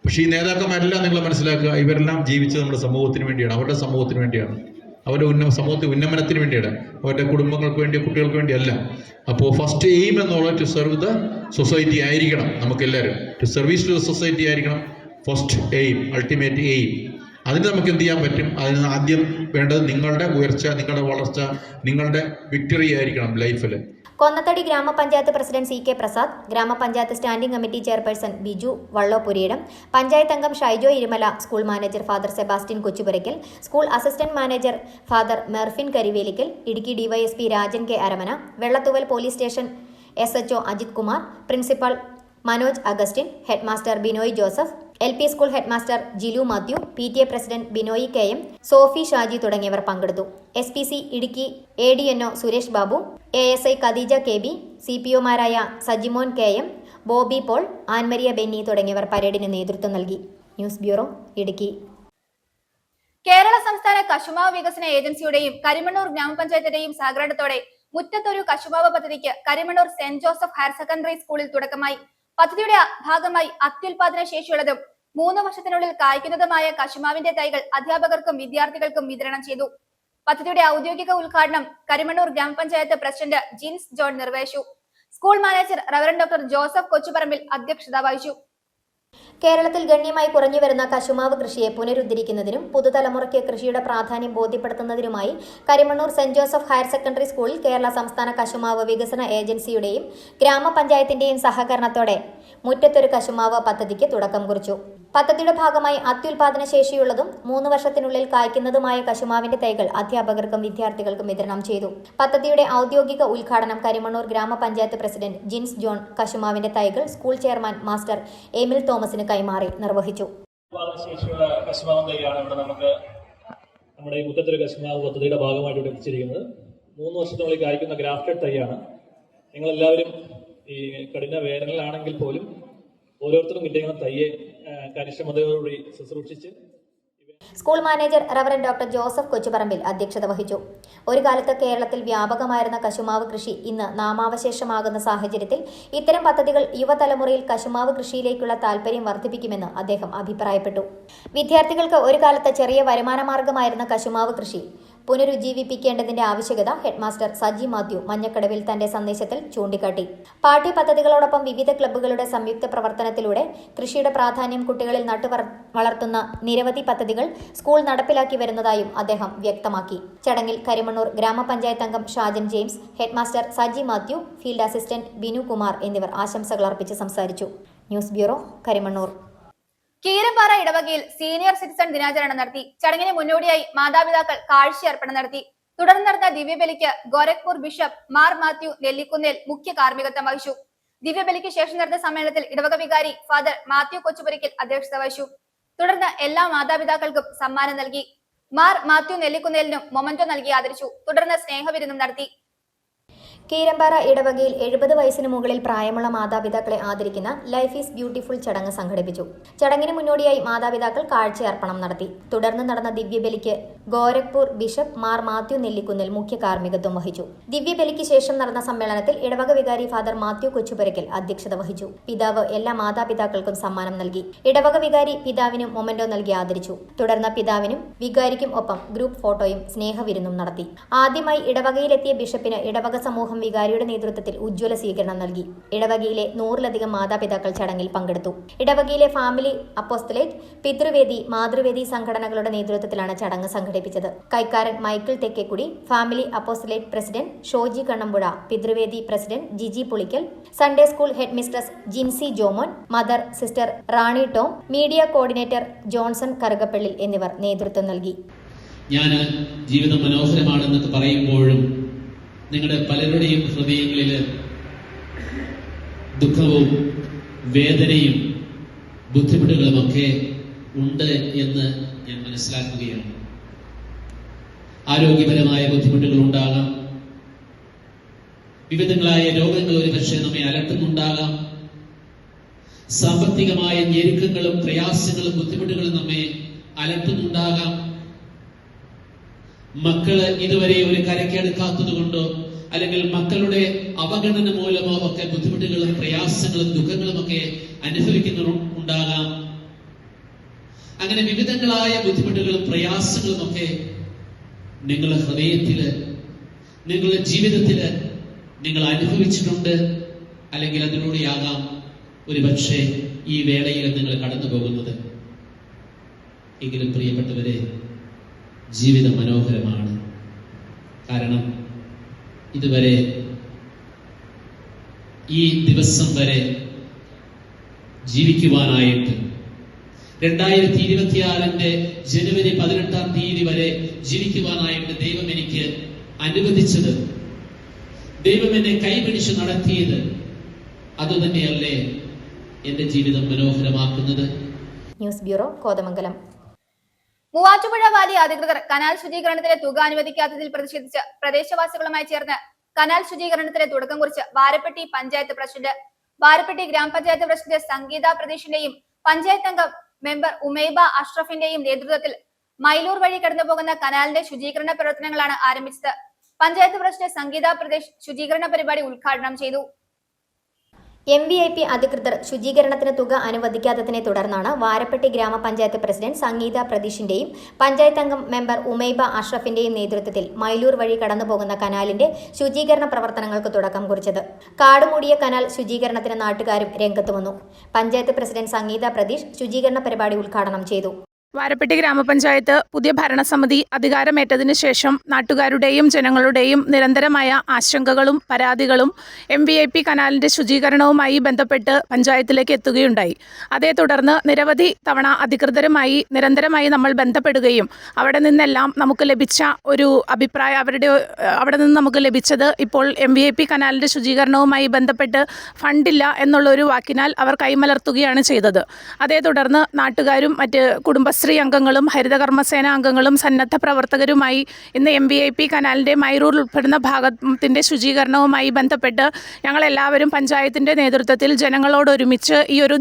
പക്ഷേ ഈ നേതാക്കന്മാരെല്ലാം നിങ്ങൾ മനസ്സിലാക്കുക, ഇവരെല്ലാം ജീവിച്ചത് നമ്മുടെ സമൂഹത്തിന് വേണ്ടിയാണ്, അവരുടെ സമൂഹത്തിന് വേണ്ടിയാണ്, അവരുടെ സമൂഹത്തിൽ ഉന്നമനത്തിന് വേണ്ടിയാണ്, അവരുടെ കുടുംബങ്ങൾക്ക് വേണ്ടി, കുട്ടികൾക്ക് വേണ്ടിയല്ല. അപ്പോൾ ഫസ്റ്റ് എയിം എന്നുള്ളത് ടു സെർവ് ദ സൊസൈറ്റി ആയിരിക്കണം. നമുക്കെല്ലാവരും to service to the society ആയിരിക്കണം ഫസ്റ്റ് എയിം, അൾട്ടിമേറ്റ് എയിം. അതിന് നമുക്ക് എന്ത് ചെയ്യാൻ പറ്റും? അതിന് ആദ്യം വേണ്ടത് നിങ്ങളുടെ ഉയർച്ച, നിങ്ങളുടെ വളർച്ച, നിങ്ങളുടെ വിക്ടറി ആയിരിക്കണം ലൈഫിൽ. കൊന്നത്തടി ഗ്രാമപഞ്ചായത്ത് പ്രസിഡന്റ് CK പ്രസാദ്, ഗ്രാമപഞ്ചായത്ത് standing committee chairperson Biju Vallopuriyidam, panchayat അംഗം Shaijo Irumala, school manager father Sebastian Kochupurackal, school assistant manager father Merphin Karivelickal, Idukki DYSP Rajan K Aramana, Vellathooval police station SHO Ajith Kumar, principal Manoj Augustine, headmaster Binoy Joseph, LP school headmaster Jilu Mathew, PTA president Binoy KM, Sophie Shaji തുടങ്ങിയവർ പങ്കെടുത്തു. SPC Idukki ADNO Suresh Babu, ASI Khadeeja KB, CPOമാരായ Sajimon KM, Bobby Paul, Annmaria Benny തുടങ്ങിയവർ പരേഡിന് നേതൃത്വം നൽകി. News bureau, Idukki. Kerala സംസ്ഥാന കശുമാവ് വികസന ഏജൻസിയുടെയും കരിമണ്ണൂർ ഗ്രാമപഞ്ചായത്തിന്റെയും സഹകരണത്തോടെ മുറ്റത്തൊരു കശുമാവ് പദ്ധതിക്ക് Karimannoor saint Joseph higher secondary സ്കൂളിൽ തുടക്കമായി. പദ്ധതിയുടെ ഭാഗമായി അത്യുൽപാദന ശേഷിയുള്ളതും 3 വർഷത്തിനുള്ളിൽ കായ്ക്കുന്നതുമായ കശുമാവിന്റെ തൈകൾ അധ്യാപകർക്കും വിദ്യാർത്ഥികൾക്കും വിതരണം ചെയ്തു. പദ്ധതിയുടെ ഔദ്യോഗിക ഉദ്ഘാടനം കരിമണ്ണൂർ ഗ്രാമപഞ്ചായത്ത് പ്രസിഡന്റ് ജിൻസ് ജോൺ നിർവഹിച്ചു. School manager reverend doctor Joseph Kochuparambil അധ്യക്ഷത വഹിച്ചു. കേരളത്തിൽ ഗണ്യമായി കുറഞ്ഞുവരുന്ന കശുമാവ് കൃഷിയെ പുനരുദ്ധരിക്കുന്നതിനും പുതുതലമുറയ്ക്ക് കൃഷിയുടെ പ്രാധാന്യം ബോധ്യപ്പെടുത്തുന്നതിനുമായി Karimannoor saint Joseph higher secondary സ്കൂളിൽ കേരള സംസ്ഥാന കശുമാവ് വികസന ഏജൻസിയുടെയും ഗ്രാമപഞ്ചായത്തിന്റെയും സഹകരണത്തോടെ മുറ്റത്തൊരു കശുമാവ് പദ്ധതിക്ക് തുടക്കം കുറിച്ചു. പദ്ധതിയുടെ ഭാഗമായി അത്യുൽപാദന ശേഷിയുള്ളതും 3 വർഷത്തിനുള്ളിൽ കായ്ക്കുന്നതുമായ കശുമാവിന്റെ തൈകൾ അധ്യാപകർക്കും വിദ്യാർത്ഥികൾക്കും വിതരണം ചെയ്തു. പദ്ധതിയുടെ ഔദ്യോഗിക ഉദ്ഘാടനം കരിമണ്ണൂർ ഗ്രാമപഞ്ചായത്ത് പ്രസിഡന്റ് ജിൻസ് ജോൺ കശുമാവിന്റെ തൈകൾ സ്കൂൾ ചെയർമാൻ മാസ്റ്റർ എമിൽ തോമസിന് കൈമാറി നിർവഹിച്ചു. കശുമാവ് തൈയാണ് ഇവിടെ നമുക്ക് നമ്മുടെ മുറ്റത്തൊരു കശുമാവ് പദ്ധതിയുടെ ഭാഗമായിട്ട് ഇവിടെ എത്തിച്ചിരിക്കുന്നത്. 3 വർഷത്തിനുള്ളിൽ കായ്ക്കുന്ന ഗ്രാഫ്റ്റഡ് തൈയാണ്. നിങ്ങളെല്ലാവരും ഈ കഠിന വേനലിലാണെങ്കിൽ പോലും ഓരോരുത്തരും കിട്ടിയ തയ്യെ കാര്യക്ഷമതയോടുകൂടി ശുശ്രൂഷിച്ച്. School manager reverend doctor Joseph Kochuparambil അധ്യക്ഷത വഹിച്ചു. ഒരു കാലത്ത് കേരളത്തിൽ വ്യാപകമായിരുന്ന കശുമാവ് കൃഷി ഇന്ന് നാമാവശേഷമാകുന്ന സാഹചര്യത്തിൽ ഇത്തരം പദ്ധതികൾ യുവതലമുറയിൽ കശുമാവ് കൃഷിയിലേക്കുള്ള താൽപര്യം വർദ്ധിപ്പിക്കുമെന്ന് അദ്ദേഹം അഭിപ്രായപ്പെട്ടു. വിദ്യാർത്ഥികൾക്ക് ഒരു കാലത്ത് ചെറിയ വരുമാന മാർഗമായിരുന്ന കശുമാവ് കൃഷി പുനരുജ്ജീവിപ്പിക്കേണ്ടതിന്റെ ആവശ്യകത ഹെഡ്മാസ്റ്റർ സജി മാത്യു മഞ്ഞക്കടവിൽ തന്റെ സന്ദേശത്തിൽ ചൂണ്ടിക്കാട്ടി. പാഠ്യപദ്ധതികളോടൊപ്പം വിവിധ ക്ലബ്ബുകളുടെ സംയുക്ത പ്രവർത്തനത്തിലൂടെ കൃഷിയുടെ പ്രാധാന്യം കുട്ടികളിൽ വളർത്തുന്ന നിരവധി പദ്ധതികൾ സ്കൂൾ നടപ്പിലാക്കി വരുന്നതായും അദ്ദേഹം വ്യക്തമാക്കി. ചടങ്ങിൽ കരിമണ്ണൂർ ഗ്രാമപഞ്ചായത്ത് അംഗം Shajan James, headmaster Saji Mathew, field assistant Binu Kumar എന്നിവർ ആശംസകൾ അർപ്പിച്ച് സംസാരിച്ചു. News bureau, Karimannoor. കീരമ്പാറ ഇടവകയിൽ സീനിയർ സിറ്റിസൺ ദിനാചരണം നടത്തി. ചടങ്ങിന് മുന്നോടിയായി മാതാപിതാക്കൾ കാഴ്ചയർപ്പണം നടത്തി. തുടർന്ന് നടന്ന ദിവ്യബലിക്ക് ഗോരഖ്പൂർ ബിഷപ്പ് മാർ മാത്യു നെല്ലിക്കുന്നേൽ മുഖ്യ കാർമ്മികത്വം വഹിച്ചു. ദിവ്യബലിക്ക് ശേഷം നടന്ന സമ്മേളനത്തിൽ ഇടവക വികാരി ഫാദർ മാത്യു കൊച്ചുപുരയ്ക്കൽ അധ്യക്ഷത വഹിച്ചു. തുടർന്ന് എല്ലാ മാതാപിതാക്കൾക്കും സമ്മാനം നൽകി. മാർ മാത്യു നെല്ലിക്കുന്നേലിനും മൊമന്റോ നൽകി ആദരിച്ചു. തുടർന്ന് സ്നേഹവിരുന്നും നടത്തി. കീരമ്പാറ ഇടവകയിൽ 70 വയസ്സിന് മുകളിൽ പ്രായമുള്ള മാതാപിതാക്കളെ ആദരിക്കുന്ന ലൈഫ് ഈസ് ബ്യൂട്ടിഫുൾ ചടങ്ങ് സംഘടിപ്പിച്ചു. ചടങ്ങിന് മുന്നോടിയായി മാതാപിതാക്കൾ കാഴ്ചയർപ്പണം നടത്തി. തുടർന്ന് നടന്ന ദിവ്യബലിക്ക് ഗോരഖ്പൂർ ബിഷപ്പ് മാർ മാത്യു നെല്ലിക്കുന്നേൽ മുഖ്യ കാർമ്മികത്വം വഹിച്ചു. ദിവ്യബലിക്ക് ശേഷം നടന്ന സമ്മേളനത്തിൽ ഇടവക വികാരി ഫാദർ മാത്യു കൊച്ചുപുരയ്ക്കൽ അധ്യക്ഷത വഹിച്ചു. പിതാവ് എല്ലാ മാതാപിതാക്കൾക്കും സമ്മാനം നൽകി. ഇടവക വികാരി പിതാവിനും മൊമന്റോ നൽകി ആദരിച്ചു. തുടർന്ന് പിതാവിനും വികാരിക്കും ഒപ്പം ഗ്രൂപ്പ് ഫോട്ടോയും സ്നേഹവിരുന്നും നടത്തി. ആദ്യമായി ഇടവകയിലെത്തിയ ബിഷപ്പിന് ഇടവക സമൂഹം വികാരിയുടെ നേതൃത്വത്തിൽ ഉജ്ജ്വല സ്വീകരണം നൽകി. ഇടവകയിലെ 100-ലധികം മാതാപിതാക്കൾ ചടങ്ങിൽ പങ്കെടുത്തു. ഇടവകയിലെ ഫാമിലി അപ്പോസ്തലേറ്റ്, പിതൃവേദി, മാതൃവേദി സംഘടനകളുടെ നേതൃത്വത്തിലാണ് ചടങ്ങ് സംഘടിപ്പിച്ചത്. കൈക്കാരൻ Michael Thekkekudy, family apostolate president Shoji Kannampuzha, പിതൃവേദി president Jiji Pulickal, Sunday school head mistress Jincy Jomon, mother sister Rani Tom, media coordinator Johnson Karukappally എന്നിവർ നേതൃത്വം നൽകി. ഞാൻ ജീവിതം മനോഹരമാണെന്നൊക്കെ പറയുമ്പോഴും നിങ്ങളുടെ പലരുടെയും ഹൃദയങ്ങളിൽ ദുഃഖവും വേദനയും ബുദ്ധിമുട്ടുകളുമൊക്കെ ഉണ്ട് എന്ന് ഞാൻ മനസ്സിലാക്കുകയാണ്. ആരോഗ്യപരമായ ബുദ്ധിമുട്ടുകൾ ഉണ്ടാകാം, വിവിധങ്ങളായ രോഗങ്ങൾ ഒരുപക്ഷെ നമ്മെ അലട്ടുന്നുണ്ടാകാം, സാമ്പത്തികമായ ഞെരുക്കങ്ങളും പ്രയാസങ്ങളും ബുദ്ധിമുട്ടുകളും നമ്മെ അലട്ടുന്നുണ്ടാകാം. മക്കള് ഇതുവരെ ഒരു കരക്കെടുക്കാത്തത് കൊണ്ടോ അല്ലെങ്കിൽ മക്കളുടെ അവഗണന മൂലമോ ഒക്കെ ബുദ്ധിമുട്ടുകളും പ്രയാസങ്ങളും ദുഃഖങ്ങളും ഒക്കെ അനുഭവിക്കുന്നുണ്ടാകാം. അങ്ങനെ വിവിധങ്ങളായ ബുദ്ധിമുട്ടുകളും പ്രയാസങ്ങളും ഒക്കെ നിങ്ങളുടെ ഹൃദയത്തില്, നിങ്ങളുടെ ജീവിതത്തില് നിങ്ങൾ അനുഭവിച്ചിട്ടുണ്ട്. അല്ലെങ്കിൽ അതിലൂടെയാകാം ഒരുപക്ഷെ ഈ വേളയിൽ നിങ്ങൾ കടന്നു പോകുന്നത്. എങ്കിലും പ്രിയപ്പെട്ടവരെ, ജീവിതം മനോഹരമാണ്. കാരണം ഇതുവരെ ഈ ദിവസം വരെ ജീവിക്കുവാനായിട്ട് 2026 ജനുവരി 18 വരെ ജീവിക്കുവാനായിട്ട് ദൈവം എനിക്ക് അനുവദിച്ചത്, ദൈവം എന്നെ കൈപിടിച്ച് നടത്തിയത്, അതുതന്നെയല്ലേ എന്റെ ജീവിതം മനോഹരമാക്കുന്നത്. News bureau, Kothamangalam. Muvattupuzha valley അധികൃതർ കനാൽ ശുചീകരണത്തിന് തുക അനുവദിക്കാത്തതിൽ പ്രതിഷേധിച്ച് പ്രദേശവാസികളുമായി ചേർന്ന് കനാൽ ശുചീകരണത്തിന് തുടക്കം കുറിച്ച് വാരപ്പെട്ടി പഞ്ചായത്ത് പ്രസിഡന്റ്, വാരപ്പെട്ടി ഗ്രാമപഞ്ചായത്ത് പ്രസിഡന്റ് സംഗീത പ്രതീഷിന്റെയും പഞ്ചായത്ത് അംഗം മെമ്പർ ഉമൈബ അഷ്റഫിന്റെയും നേതൃത്വത്തിൽ മൈലൂർ വഴി കടന്നുപോകുന്ന കനാലിന്റെ ശുചീകരണ പ്രവർത്തനങ്ങളാണ് ആരംഭിച്ചത്. പഞ്ചായത്ത് പ്രസിഡന്റ് സംഗീത പ്രദേശ് ശുചീകരണ പരിപാടി ഉദ്ഘാടനം ചെയ്തു. MVIP അധികൃതർ ശുചീകരണത്തിന് തുക അനുവദിക്കാത്തതിനെ തുടർന്നാണ് വാരപ്പെട്ടി ഗ്രാമപഞ്ചായത്ത് പ്രസിഡന്റ് സംഗീത പ്രതീഷിന്റെയും പഞ്ചായത്ത് അംഗം മെമ്പർ ഉമൈബ അഷ്റഫിന്റെയും നേതൃത്വത്തിൽ മൈലൂർ വഴി കടന്നുപോകുന്ന കനാലിന്റെ ശുചീകരണ പ്രവർത്തനങ്ങൾക്ക് തുടക്കം കുറിച്ചത്. കാടുമൂടിയ കനാൽ ശുചീകരണത്തിന് നാട്ടുകാരും രംഗത്ത് വന്നു. പഞ്ചായത്ത് പ്രസിഡന്റ് സംഗീത പ്രതീഷ് ശുചീകരണ പരിപാടി ഉദ്ഘാടനം ചെയ്തു. വാരപ്പെട്ടി ഗ്രാമപഞ്ചായത്ത് പുതിയ ഭരണസമിതി അധികാരമേറ്റതിനു ശേഷം നാട്ടുകാരുടെയും ജനങ്ങളുടെയും നിരന്തരമായ ആശങ്കകളും പരാതികളും MVIP കനാലിന്റെ ശുചീകരണവുമായി ബന്ധപ്പെട്ട് പഞ്ചായത്തിലേക്ക് എത്തുകയുണ്ടായി. അതേ തുടർന്ന് നിരവധി തവണ അധികൃതരുമായി നിരന്തരമായി നമ്മൾ ബന്ധപ്പെടുകയും അവിടെ നിന്നെല്ലാം നമുക്ക് ലഭിച്ച ഒരു അഭിപ്രായം, അവിടെ നിന്ന് നമുക്ക് ലഭിച്ചത് ഇപ്പോൾ MVIP കനാലിന്റെ ശുചീകരണവുമായി ബന്ധപ്പെട്ട് ഫണ്ടില്ല എന്നുള്ളൊരു വാക്കിനാൽ അവർ കൈമലർത്തുകയാണ് ചെയ്തത്. അതേ തുടർന്ന് നാട്ടുകാരും മറ്റ് കുടുംബശ്രീ അംഗങ്ങളും ഹരിതകർമ്മസേന അംഗങ്ങളും സന്നദ്ധ പ്രവർത്തകരുമായി ഇന്ന് MVIP കനാലിന്റെ മൈറൂർ ഉൾപ്പെടുന്ന ഭാഗത്തിന്റെ ശുചീകരണവുമായി ബന്ധപ്പെട്ട് ഞങ്ങളെല്ലാവരും പഞ്ചായത്തിന്റെ നേതൃത്വത്തിൽ ജനങ്ങളോടൊരുമിച്ച് ഈ ഒരു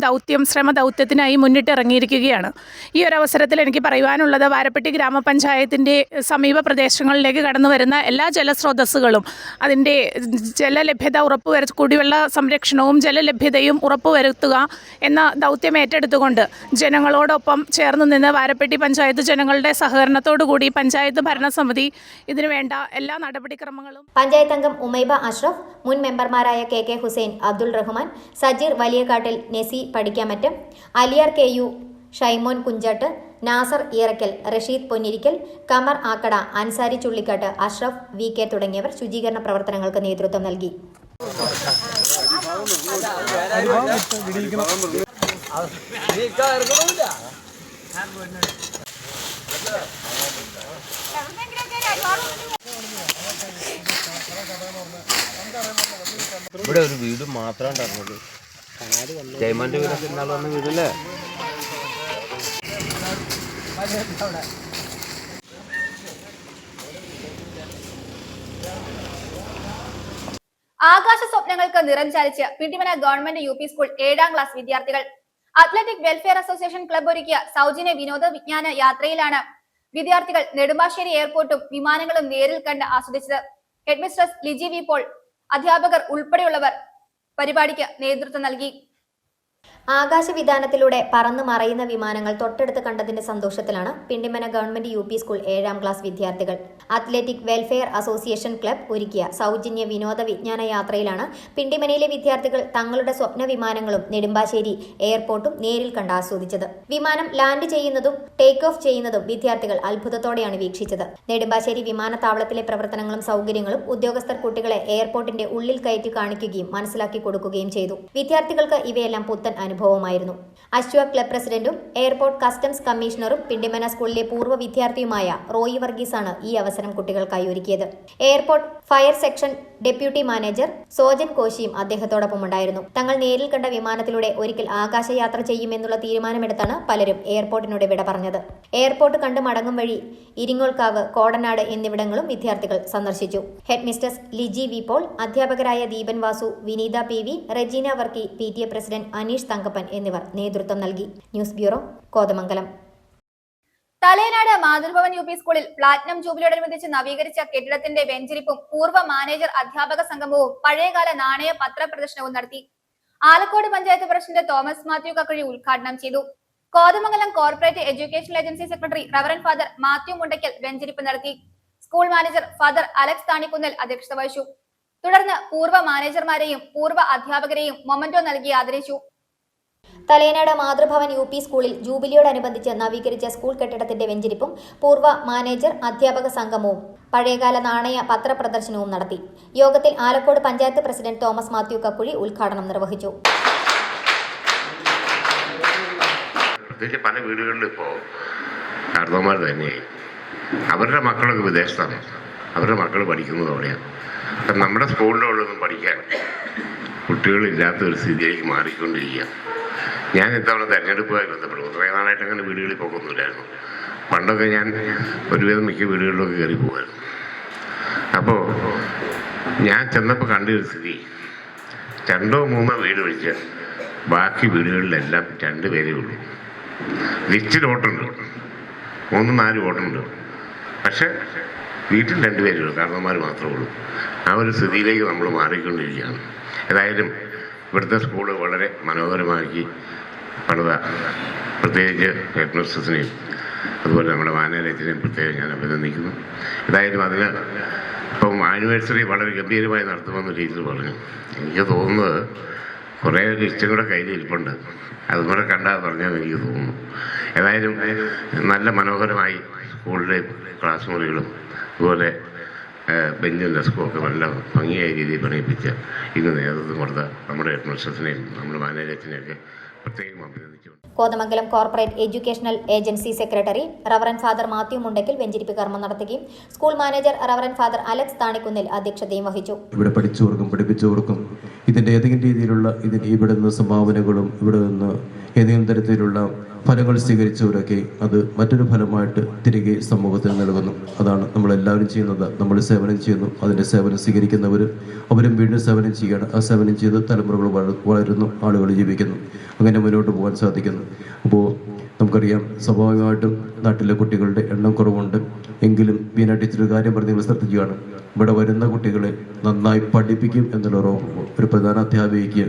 ശ്രമ ദൗത്യത്തിനായി മുന്നിട്ടിറങ്ങിയിരിക്കുകയാണ്. ഈ ഒരു അവസരത്തിൽ എനിക്ക് പറയുവാനുള്ളത്, വാരപ്പെട്ടി ഗ്രാമപഞ്ചായത്തിന്റെ സമീപ പ്രദേശങ്ങളിലേക്ക് കടന്നു വരുന്ന എല്ലാ ജലസ്രോതസ്സുകളും അതിന്റെ ജലലഭ്യത കുടിവെള്ള സംരക്ഷണവും ജലലഭ്യതയും ഉറപ്പുവരുത്തുക എന്ന ദൗത്യം ഏറ്റെടുത്തുകൊണ്ട് ജനങ്ങളോടൊപ്പം ചേർന്ന് നിന്ന് വാരപ്പെട്ടി പഞ്ചായത്ത് ജനങ്ങളുടെ സഹകരണത്തോടുകൂടി പഞ്ചായത്ത് ഭരണസമിതി ഇതിനുവേണ്ട എല്ലാ നടപടിക്രമങ്ങളും. പഞ്ചായത്ത് അംഗം ഉമൈബ അഷ്റഫ്, മുൻ മെമ്പർമാരായ KK Hussain, Abdul Rahman, Sajeer വലിയകാട്ടിൽ, നെസി പടിക്കാമറ്റം, Aliyar KU, Shymon Kunjattu, Nasar Eerakkal, Rasheed Ponnirikkal, കമർ ആക്കട, Ansari Chullikkattu, Ashraf VK തുടങ്ങിയവർ ശുചീകരണ പ്രവർത്തനങ്ങൾക്ക് നേതൃത്വം നൽകി. ഇവിടെ ഒരു വീട് മാത്രം ഉണ്ടായിരുന്നുള്ളൂ. ജയ്മാന്റെ വീടൊക്കെ ഇന്നാൾ വന്ന വീടല്ലേ? ആകാശ സ്വപ്നങ്ങൾക്ക് നിറം ചാലിച്ച് പിണ്ടിമന ഗവൺമെന്റ് UP സ്കൂൾ 7ാം ക്ലാസ് വിദ്യാർത്ഥികൾ. അത്ലറ്റിക് വെൽഫെയർ അസോസിയേഷൻ ക്ലബ് ഒരുക്കിയ സൗജന്യ വിനോദ വിജ്ഞാന യാത്രയിലാണ് വിദ്യാർത്ഥികൾ നെടുമ്പാശ്ശേരി എയർപോർട്ടും വിമാനങ്ങളും നേരിൽ കണ്ട് ആസ്വദിച്ചത്. ഹെഡ്മിസ്ട്രസ് ലിജി വി പോൾ, അധ്യാപകർ ഉൾപ്പെടെയുള്ളവർ പരിപാടിക്ക് നേതൃത്വം നൽകി. ആകാശവിധാനത്തിലൂടെ പറന്നു മറയുന്ന വിമാനങ്ങൾ തൊട്ടടുത്ത് കണ്ടതിന്റെ സന്തോഷത്തിലാണ് പിണ്ടിമന ഗവൺമെന്റ് UP സ്കൂൾ 7ാം ക്ലാസ് വിദ്യാർത്ഥികൾ. അത്ലറ്റിക് വെൽഫെയർ അസോസിയേഷൻ ക്ലബ് ഒരുക്കിയ സൗജന്യ വിനോദ വിജ്ഞാന യാത്രയിലാണ് പിണ്ടിമനയിലെ വിദ്യാർത്ഥികൾ തങ്ങളുടെ സ്വപ്ന വിമാനങ്ങളും നെടുമ്പാശ്ശേരി എയർപോർട്ടും നേരിൽ കണ്ട് ആസ്വദിച്ചത്. വിമാനം ലാൻഡ് ചെയ്യുന്നതും ടേക്ക് ഓഫ് ചെയ്യുന്നതും വിദ്യാർത്ഥികൾ അത്ഭുതത്തോടെയാണ് വീക്ഷിച്ചത്. നെടുമ്പാശ്ശേരി വിമാനത്താവളത്തിലെ പ്രവർത്തനങ്ങളും സൗകര്യങ്ങളും ഉദ്യോഗസ്ഥർ കുട്ടികളെ എയർപോർട്ടിന്റെ ഉള്ളിൽ കയറ്റി കാണിക്കുകയും മനസ്സിലാക്കി കൊടുക്കുകയും ചെയ്തു. വിദ്യാർത്ഥികൾക്ക് ഇവയെല്ലാം പുത്തൻ അനുഭവമായിരുന്നു. അശ്വ ക്ലബ് പ്രസിഡന്റും എയർപോർട്ട് കസ്റ്റംസ് കമ്മീഷണറും പിണ്ടിമന സ്കൂളിലെ പൂർവ്വ വിദ്യാർത്ഥിയുമായ റോയി വർഗീസാണ് ഈ അവസരം കുട്ടികൾക്കായി ഒരുക്കിയത്. Airport fire section deputy manager Sojan കോശിയും അദ്ദേഹത്തോടൊപ്പം ഉണ്ടായിരുന്നു. തങ്ങൾ നേരിൽ കണ്ട വിമാനത്തിലൂടെ ഒരിക്കൽ ആകാശയാത്ര ചെയ്യുമെന്നുള്ള തീരുമാനമെടുത്താണ് പലരും എയർപോർട്ടിനോട് വിട പറഞ്ഞത്. എയർപോർട്ട് കണ്ട് മടങ്ങും വഴി ഇരിങ്ങോൾക്കാവ്, കോടനാട് എന്നിവിടങ്ങളും വിദ്യാർത്ഥികൾ സന്ദർശിച്ചു. Head mistress Liji V Paul, അധ്യാപകരായ Deepan Vasu, Vineetha PV, Regina Varkey, PTA president Aneesh Thankappan എന്നിവർ നേതൃത്വം നൽകി. News bureau, Kothamangalam. Thalayanad Mathrubhavan UP സ്കൂളിൽ പ്ലാറ്റിനം ജൂബിലിയോടനുബന്ധിച്ച് നവീകരിച്ച കെട്ടിടത്തിന്റെ വെഞ്ചരിപ്പും പൂർവ്വ മാനേജർ അധ്യാപക സംഗമവും പഴയകാല നാണയ പത്ര പ്രദർശനവും നടത്തി. Alakode panchayat president Thomas Mathew Kakkuzhy ഉദ്ഘാടനം ചെയ്തു. Kothamangalam corporate educational agency secretary reverend father Mathew Mundackal വെഞ്ചരിപ്പ് നടത്തി. School manager father Alex Thanikkunnel അധ്യക്ഷത വഹിച്ചു. തുടർന്ന് പൂർവ്വ മാനേജർമാരെയും പൂർവ്വ അധ്യാപകരെയും മൊമന്റോ നൽകി ആദരിച്ചു. തലയനാട് മാതൃഭവൻ UP സ്കൂളിൽ ജൂബിലിയോടനുബന്ധിച്ച് നവീകരിച്ച സ്കൂൾ കെട്ടിടത്തിന്റെ വെഞ്ചരിപ്പും പൂർവ്വ മാനേജർ അധ്യാപക സംഗമവും പഴയകാല നാണയ പത്ര പ്രദർശനവും നടത്തി. യോഗത്തിൽ Alakode panchayat president Thomas Mathew Kakkuzhy ഉദ്ഘാടനം നിർവഹിച്ചു. പ്രത്യേകിച്ച് പല വീടുകളിലും ഇപ്പോൾ കാരണവന്മാർ തന്നെയായി. അവരുടെ മക്കളൊക്കെ വിദേശത്താണ്, അവരുടെ മക്കൾ പഠിക്കുന്നത് അവിടെയാണ്. അപ്പം നമ്മുടെ സ്കൂളിൻ്റെ ഉള്ളൊന്നും പഠിക്കാൻ കുട്ടികളില്ലാത്ത ഒരു സ്ഥിതിയിലേക്ക് മാറിക്കൊണ്ടിരിക്കുക. ഞാൻ ഇത്തവണ തിരഞ്ഞെടുപ്പുമായി ബന്ധപ്പെട്ടു കുറേ നാളായിട്ട് അങ്ങനെ വീടുകളിൽ പോകൊന്നുമില്ലായിരുന്നു. പണ്ടൊക്കെ ഞാൻ ഒരുവിധം മിക്ക വീടുകളിലൊക്കെ കയറി പോകുമായിരുന്നു. അപ്പോൾ ഞാൻ ചെന്നപ്പോൾ കണ്ടൊരു സ്ഥിതി, 2 or 3 വീട് വിളിച്ച് ബാക്കി വീടുകളിലെല്ലാം 2 പേരേ ഉള്ളൂ. ലിസ്റ്റിൽ വോട്ടുണ്ട്, 3-4 വോട്ടുണ്ട്, പക്ഷെ വീട്ടിൽ 2 പേരേ ഉള്ളൂ, കാരണവന്മാർ മാത്രമേ ഉള്ളൂ. ആ ഒരു സ്ഥിതിയിലേക്ക് നമ്മൾ മാറിക്കൊണ്ടിരിക്കുകയാണ്. ഏതായാലും ഇവിടുത്തെ സ്കൂൾ വളരെ മനോഹരമാക്കി പണിത പ്രത്യേകിച്ച് ഹെഡ് മിസ്ട്രസിനെയും അതുപോലെ നമ്മുടെ മാനേജത്തിനെയും പ്രത്യേകം ഞാൻ അഭിനന്ദിക്കുന്നു. ഏതായാലും അതിന് ഇപ്പം ആനിവേഴ്സറി വളരെ ഗംഭീരമായി നടത്തുമെന്ന രീതിയിൽ പറഞ്ഞു. എനിക്ക് തോന്നുന്നത് കുറേ ലിസ്റ്റും കൂടെ കയ്യിൽ ഇരിപ്പുണ്ട്, അതും കൂടെ കണ്ടാൽ പറഞ്ഞാൽ എനിക്ക് തോന്നുന്നു. ഏതായാലും നല്ല മനോഹരമായി സ്കൂളിലെ ക്ലാസ് മുറികളും അതുപോലെ ബെഞ്ചും ഡെസ്കും ഒക്കെ നല്ല ഭംഗിയായ രീതിയിൽ പണിയിപ്പിച്ച് ഇന്ന് നേതൃത്വം കൊടുത്ത നമ്മുടെ ഹെഡ് മിസ്ട്രസിനെയും നമ്മുടെ മാനേജത്തിനെയൊക്കെ പ്രത്യേകം അഭിനന്ദിച്ചു. Kothamangalam corporate educational agency secretary reverend father Mathew Mundackal വെഞ്ചരിപ്പ് കർമ്മം നടത്തുകയും school manager reverend father Alex Thanikkunnil അധ്യക്ഷതയും വഹിച്ചു. ഇവിടെ പഠിച്ചവർക്കും പഠിപ്പിച്ചവർക്കും ഇതിൻ്റെ ഏതെങ്കിലും രീതിയിലുള്ള ഇവിടെ നിന്ന് സംഭാവനകളും ഇവിടെ നിന്ന് ഏതെങ്കിലും തരത്തിലുള്ള ഫലങ്ങൾ സ്വീകരിച്ചവരൊക്കെ അത് മറ്റൊരു ഫലമായിട്ട് തിരികെ സമൂഹത്തിന് നൽകുന്നു. അതാണ് നമ്മളെല്ലാവരും ചെയ്യുന്നത്. നമ്മൾ സേവനം ചെയ്യുന്നു, അതിൻ്റെ സേവനം സ്വീകരിക്കുന്നവർ അവരും വീണ്ടും സേവനം ചെയ്യുകയാണ്. ആ സേവനം ചെയ്ത് തലമുറകൾ വളരുന്നു, ആളുകൾ ജീവിക്കുന്നു, അങ്ങനെ മുന്നോട്ട് പോകാൻ സാധിക്കുന്നു. അപ്പോൾ നമുക്കറിയാം, സ്വാഭാവികമായിട്ടും നാട്ടിലെ കുട്ടികളുടെ എണ്ണം കുറവുണ്ട്. എങ്കിലും ബീന ടീച്ചർ കാര്യം പറഞ്ഞ് നിങ്ങൾ ശ്രദ്ധിക്കുകയാണ്. ഇവിടെ വരുന്ന കുട്ടികളെ നന്നായി പഠിപ്പിക്കും എന്നുള്ള ഒരു പ്രധാന അധ്യാപികയ്ക്ക്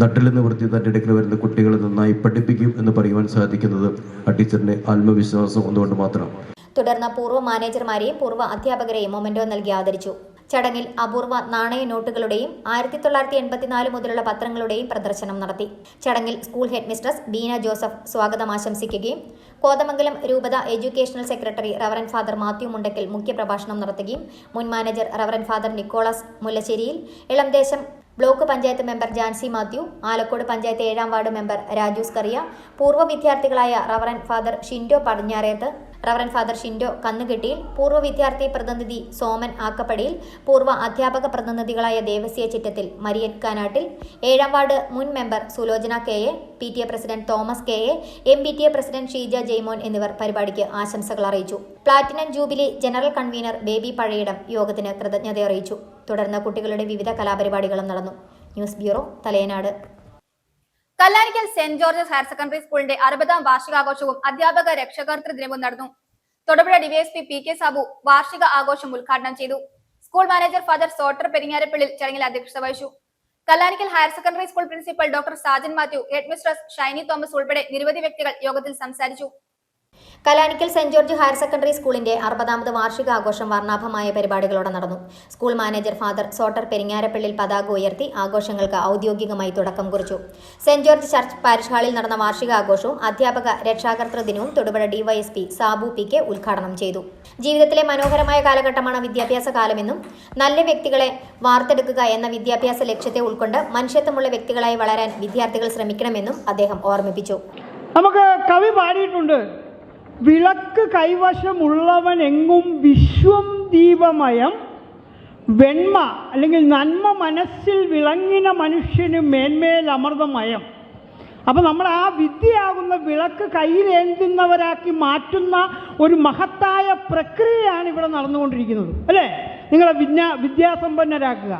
നട്ടിൽ നിവൃത്തി തൻ്റെ ഇടയ്ക്ക് വരുന്ന കുട്ടികളെ നന്നായി പഠിപ്പിക്കും എന്ന് പറയുവാൻ സാധിക്കുന്നത് ആ ടീച്ചറിന്റെ ആത്മവിശ്വാസം ഒന്നുകൊണ്ട് മാത്രം. തുടർന്ന് പൂർവ്വ മാനേജർമാരെയും പൂർവ്വ അധ്യാപകരെയും മൊമന്റോ നൽകി ആദരിച്ചു. ചടങ്ങിൽ അപൂർവ നാണയ നോട്ടുകളുടെയും 1984 മുതലുള്ള പത്രങ്ങളുടെയും പ്രദർശനം നടത്തി. ചടങ്ങിൽ school head mistress Beena Joseph സ്വാഗതം ആശംസിക്കുകയും കോതമംഗലം രൂപത educational secretary reverend father Mathew Mundackal മുഖ്യപ്രഭാഷണം നടത്തുകയും മുൻ manager reverend father Nicholas Mullasseriyil, Elamdesam block panchayat member Jancy Mathew, Alakode panchayat 7ാം വാർഡ് മെമ്പർ രാജൂസ് കറിയ, പൂർവ്വ വിദ്യാർത്ഥികളായ reverend father Shindo Padinjarethu, reverend father Shindo Kannukettiyil, പൂർവ്വ വിദ്യാർത്ഥി പ്രതിനിധി സോമൻ ആക്കപ്പടിയിൽ, പൂർവ്വ അധ്യാപക പ്രതിനിധികളായ ദേവസ്യ ചിറ്റത്തിൽ, മരിയൻ കാനാട്ടിൽ, 7ാം വാർഡ് മുൻ member Sulochana KA, PTA president Thomas KA, MBTA president Sheeja Jaimon എന്നിവർ പരിപാടിക്ക് ആശംസകൾ അറിയിച്ചു. Platinum jubilee general convener baby Pazhayidam യോഗത്തിന് കൃതജ്ഞത അറിയിച്ചു. തുടർന്ന് കുട്ടികളുടെ വിവിധ കലാപരിപാടികളും നടന്നു. News bureau, Thalayanad. Kallanikkal saint George's higher secondary സ്കൂളിന്റെ 60ാം വാർഷികാഘോഷവും അധ്യാപക രക്ഷകർതൃ ദിനവും നടന്നു. തൊടുപുഴ DYSP PK സാബു വാർഷിക ആഘോഷം ഉദ്ഘാടനം ചെയ്തു. സ്കൂൾ മാനേജർ ഫാദർ സോട്ടർ പെരിങ്ങാരപ്പള്ളിൽ ചടങ്ങിൽ അധ്യക്ഷത വഹിച്ചു. Kallanikkal higher secondary school principal doctor Sajan Mathew, head mistress Shiny Thomas ഉൾപ്പെടെ നിരവധി വ്യക്തികൾ യോഗത്തിൽ സംസാരിച്ചു. കലാനിക്കൽ സെന്റ് ജോർജ് ഹയർ സെക്കൻഡറി സ്കൂളിന്റെ 60ാമത് വാർഷികാഘോഷം വർണ്ണാഭമായ പരിപാടികളോടെ നടന്നു. സ്കൂൾ മാനേജർ ഫാദർ സോട്ടർ പെരിങ്ങാരപ്പള്ളിൽ പതാക ഉയർത്തി ആഘോഷങ്ങൾക്ക് ഔദ്യോഗികമായി തുടക്കം കുറിച്ചു. സെന്റ് ജോർജ് ചർച്ച് പാരിഷ് ഹാളിൽ നടന്ന വാർഷികാഘോഷവും അധ്യാപക രക്ഷാകർതൃ ദിനവും തൊടുപുഴ DYSP സാബു PK ഉദ്ഘാടനം ചെയ്തു. ജീവിതത്തിലെ മനോഹരമായ കാലഘട്ടമാണ് വിദ്യാഭ്യാസ കാലമെന്നും നല്ല വ്യക്തികളെ വാർത്തെടുക്കുക എന്ന വിദ്യാഭ്യാസ ലക്ഷ്യത്തെ ഉൾക്കൊണ്ട് മനുഷ്യത്വമുള്ള വ്യക്തികളായി വളരാൻ വിദ്യാർത്ഥികൾ ശ്രമിക്കണമെന്നും അദ്ദേഹം ഓർമ്മിപ്പിച്ചു. നമുക്ക് കവി പാടിയിട്ടുണ്ട്, വിളക്ക് കൈവശമുള്ളവൻ എങ്ങും വിശ്വം ദീപമയം, വെണ്മ അല്ലെങ്കിൽ നന്മ മനസ്സിൽ വിളങ്ങിന മനുഷ്യന് മേന്മേൽ അമൃതമയം. അപ്പം നമ്മൾ ആ വിദ്യയാകുന്ന വിളക്ക് കയ്യിലേന്തുന്നവരാക്കി മാറ്റുന്ന ഒരു മഹത്തായ പ്രക്രിയയാണ് ഇവിടെ നടന്നുകൊണ്ടിരിക്കുന്നത്, അല്ലേ? നിങ്ങളെ വിദ്യാസമ്പന്നരാക്കുക.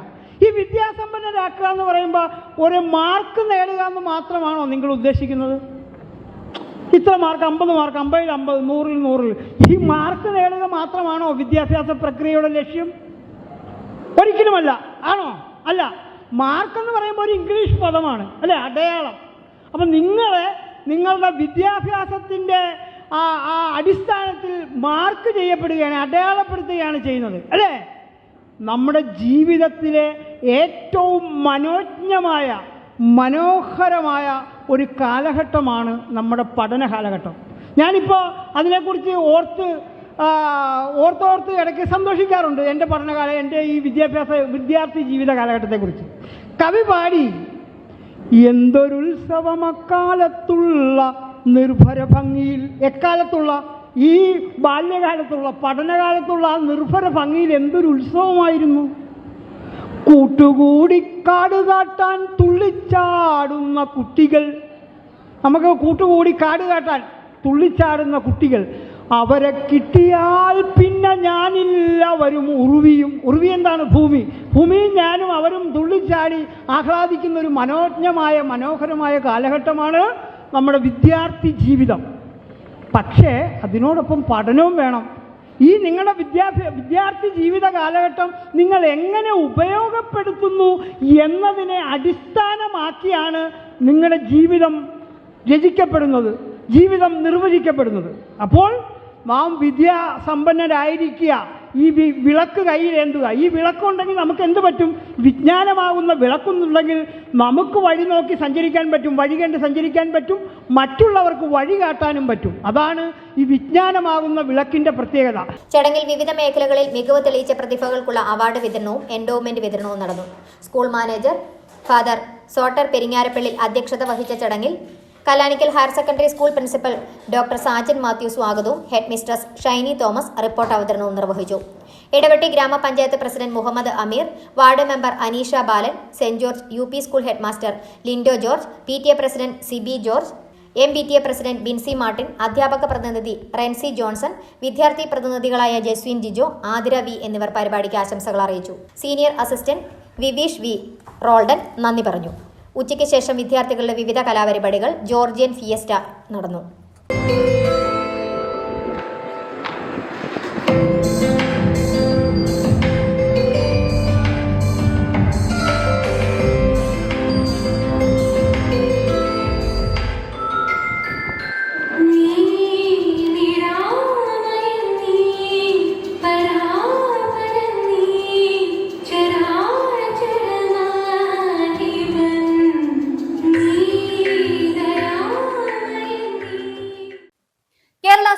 ഈ വിദ്യാസമ്പന്നരാക്കുക എന്ന് പറയുമ്പോൾ ഒരു മാർക്ക് നേടുക എന്ന് മാത്രമാണോ നിങ്ങൾ ഉദ്ദേശിക്കുന്നത്? ഇത്ര മാർക്ക് 50 മാർക്ക് 50-ൽ 50 100-ൽ 100-ൽ. ഈ മാർക്ക് നേടുക മാത്രമാണോ വിദ്യാഭ്യാസ പ്രക്രിയയുടെ ലക്ഷ്യം? ഒരിക്കലുമല്ല. ആണോ? അല്ല. മാർക്ക് എന്ന് പറയുമ്പോൾ ഒരു ഇംഗ്ലീഷ് പദമാണ് അല്ലേ, അടയാളം. അപ്പം നിങ്ങളുടെ വിദ്യാഭ്യാസത്തിൻ്റെ ആ അടിസ്ഥാനത്തിൽ മാർക്ക് ചെയ്യപ്പെടുകയാണ്, അടയാളപ്പെടുത്തുകയാണ് ചെയ്യുന്നത് അല്ലേ. നമ്മുടെ ജീവിതത്തിലെ ഏറ്റവും മനോജ്ഞമായ മനോഹരമായ ഒരു കാലഘട്ടമാണ് നമ്മുടെ പഠന കാലഘട്ടം. ഞാനിപ്പോൾ അതിനെക്കുറിച്ച് ഓർത്ത് ഇടയ്ക്ക് സന്തോഷിക്കാറുണ്ട്. എൻ്റെ പഠനകാലം, എൻ്റെ ഈ വിദ്യാർത്ഥി ജീവിത കാലഘട്ടത്തെക്കുറിച്ച്. കവി പാടി, എന്തൊരുത്സവമക്കാലത്തുള്ള നിർഭര ഭംഗിയിൽ, എക്കാലത്തുള്ള ഈ ബാല്യകാലത്തുള്ള പഠനകാലത്തുള്ള ആ നിർഭര ഭംഗിയിൽ എന്തൊരു ഉത്സവമായിരുന്നു. കൂട്ടുകൂടി കാട് കാട്ടാൻ തുള്ളിച്ചാടുന്ന കുട്ടികൾ, നമുക്ക് കൂട്ടുകൂടി കാട് കാട്ടാൻ തുള്ളിച്ചാടുന്ന കുട്ടികൾ, അവരെ കിട്ടിയാൽ പിന്നെ ഞാനില്ല വരും ഉറുവിയും. ഉറുവി എന്താണ്? ഭൂമിയും ഞാനും അവരും തുള്ളിച്ചാടി ആഹ്ലാദിക്കുന്ന ഒരു മനോഹരമായ കാലഘട്ടമാണ് നമ്മുടെ വിദ്യാർത്ഥി ജീവിതം. പക്ഷേ അതിനോടൊപ്പം പഠനവും വേണം. ഈ നിങ്ങളുടെ വിദ്യാർത്ഥി ജീവിത കാലഘട്ടം നിങ്ങൾ എങ്ങനെ ഉപയോഗപ്പെടുത്തുന്നു എന്നതിനെ അടിസ്ഥാനമാക്കിയാണ് നിങ്ങളുടെ ജീവിതം രചിക്കപ്പെടുന്നത്, ജീവിതം നിർവചിക്കപ്പെടുന്നത്. അപ്പോൾ നാം വിദ്യാസമ്പന്നരായിരിക്കുക, ഈ വിളക്ക് കയ്യിലേന്തുക. ഈ വിളക്കുണ്ടെങ്കിൽ നമുക്ക് എന്ത് പറ്റും? വിജ്ഞാനമാകുന്ന വിളക്കുന്നുണ്ടെങ്കിൽ നമുക്ക് വഴി നോക്കി സഞ്ചരിക്കാൻ പറ്റും, വഴി കണ്ട് സഞ്ചരിക്കാൻ പറ്റും, മറ്റുള്ളവർക്ക് വഴി കാട്ടാനും പറ്റും. അതാണ് ഈ വിജ്ഞാനമാകുന്ന വിളക്കിന്റെ പ്രത്യേകത. ചടങ്ങിൽ വിവിധ മേഖലകളിൽ മികവ് തെളിയിച്ച പ്രതിഭകൾക്കുള്ള അവാർഡ് വിതരണവും എൻഡോവ്മെന്റ് വിതരണവും നടന്നു. School manager father Sotter Peringarappally അധ്യക്ഷത വഹിച്ച ചടങ്ങിൽ Kalanickal higher secondary school principal doctor Sajan Mathew സ്വാഗതവും head mistress Shiny Thomas report അവതരണവും നിർവഹിച്ചു. ഇടവെട്ടി ഗ്രാമപഞ്ചായത്ത് president Muhammad Ameer, ward member Aneesha Balan, saint George UP school head master Lindo George, PTA president Sibi George, MBTA president Binsy Martin, അധ്യാപക പ്രതിനിധി റെൻസി ജോൺസൺ, വിദ്യാർത്ഥി പ്രതിനിധികളായ ജസ്വിൻ ജിജോ, ആതിര വി എന്നിവർ പരിപാടിക്ക് ആശംസകൾ അറിയിച്ചു. Senior assistant Viveesh V Roldan നന്ദി പറഞ്ഞു. ഉച്ചയ്ക്ക് ശേഷം വിദ്യാർത്ഥികളുടെ വിവിധ കലാപരിപാടികൾ ജോർജിയൻ ഫിയസ്റ്റ നടന്നു.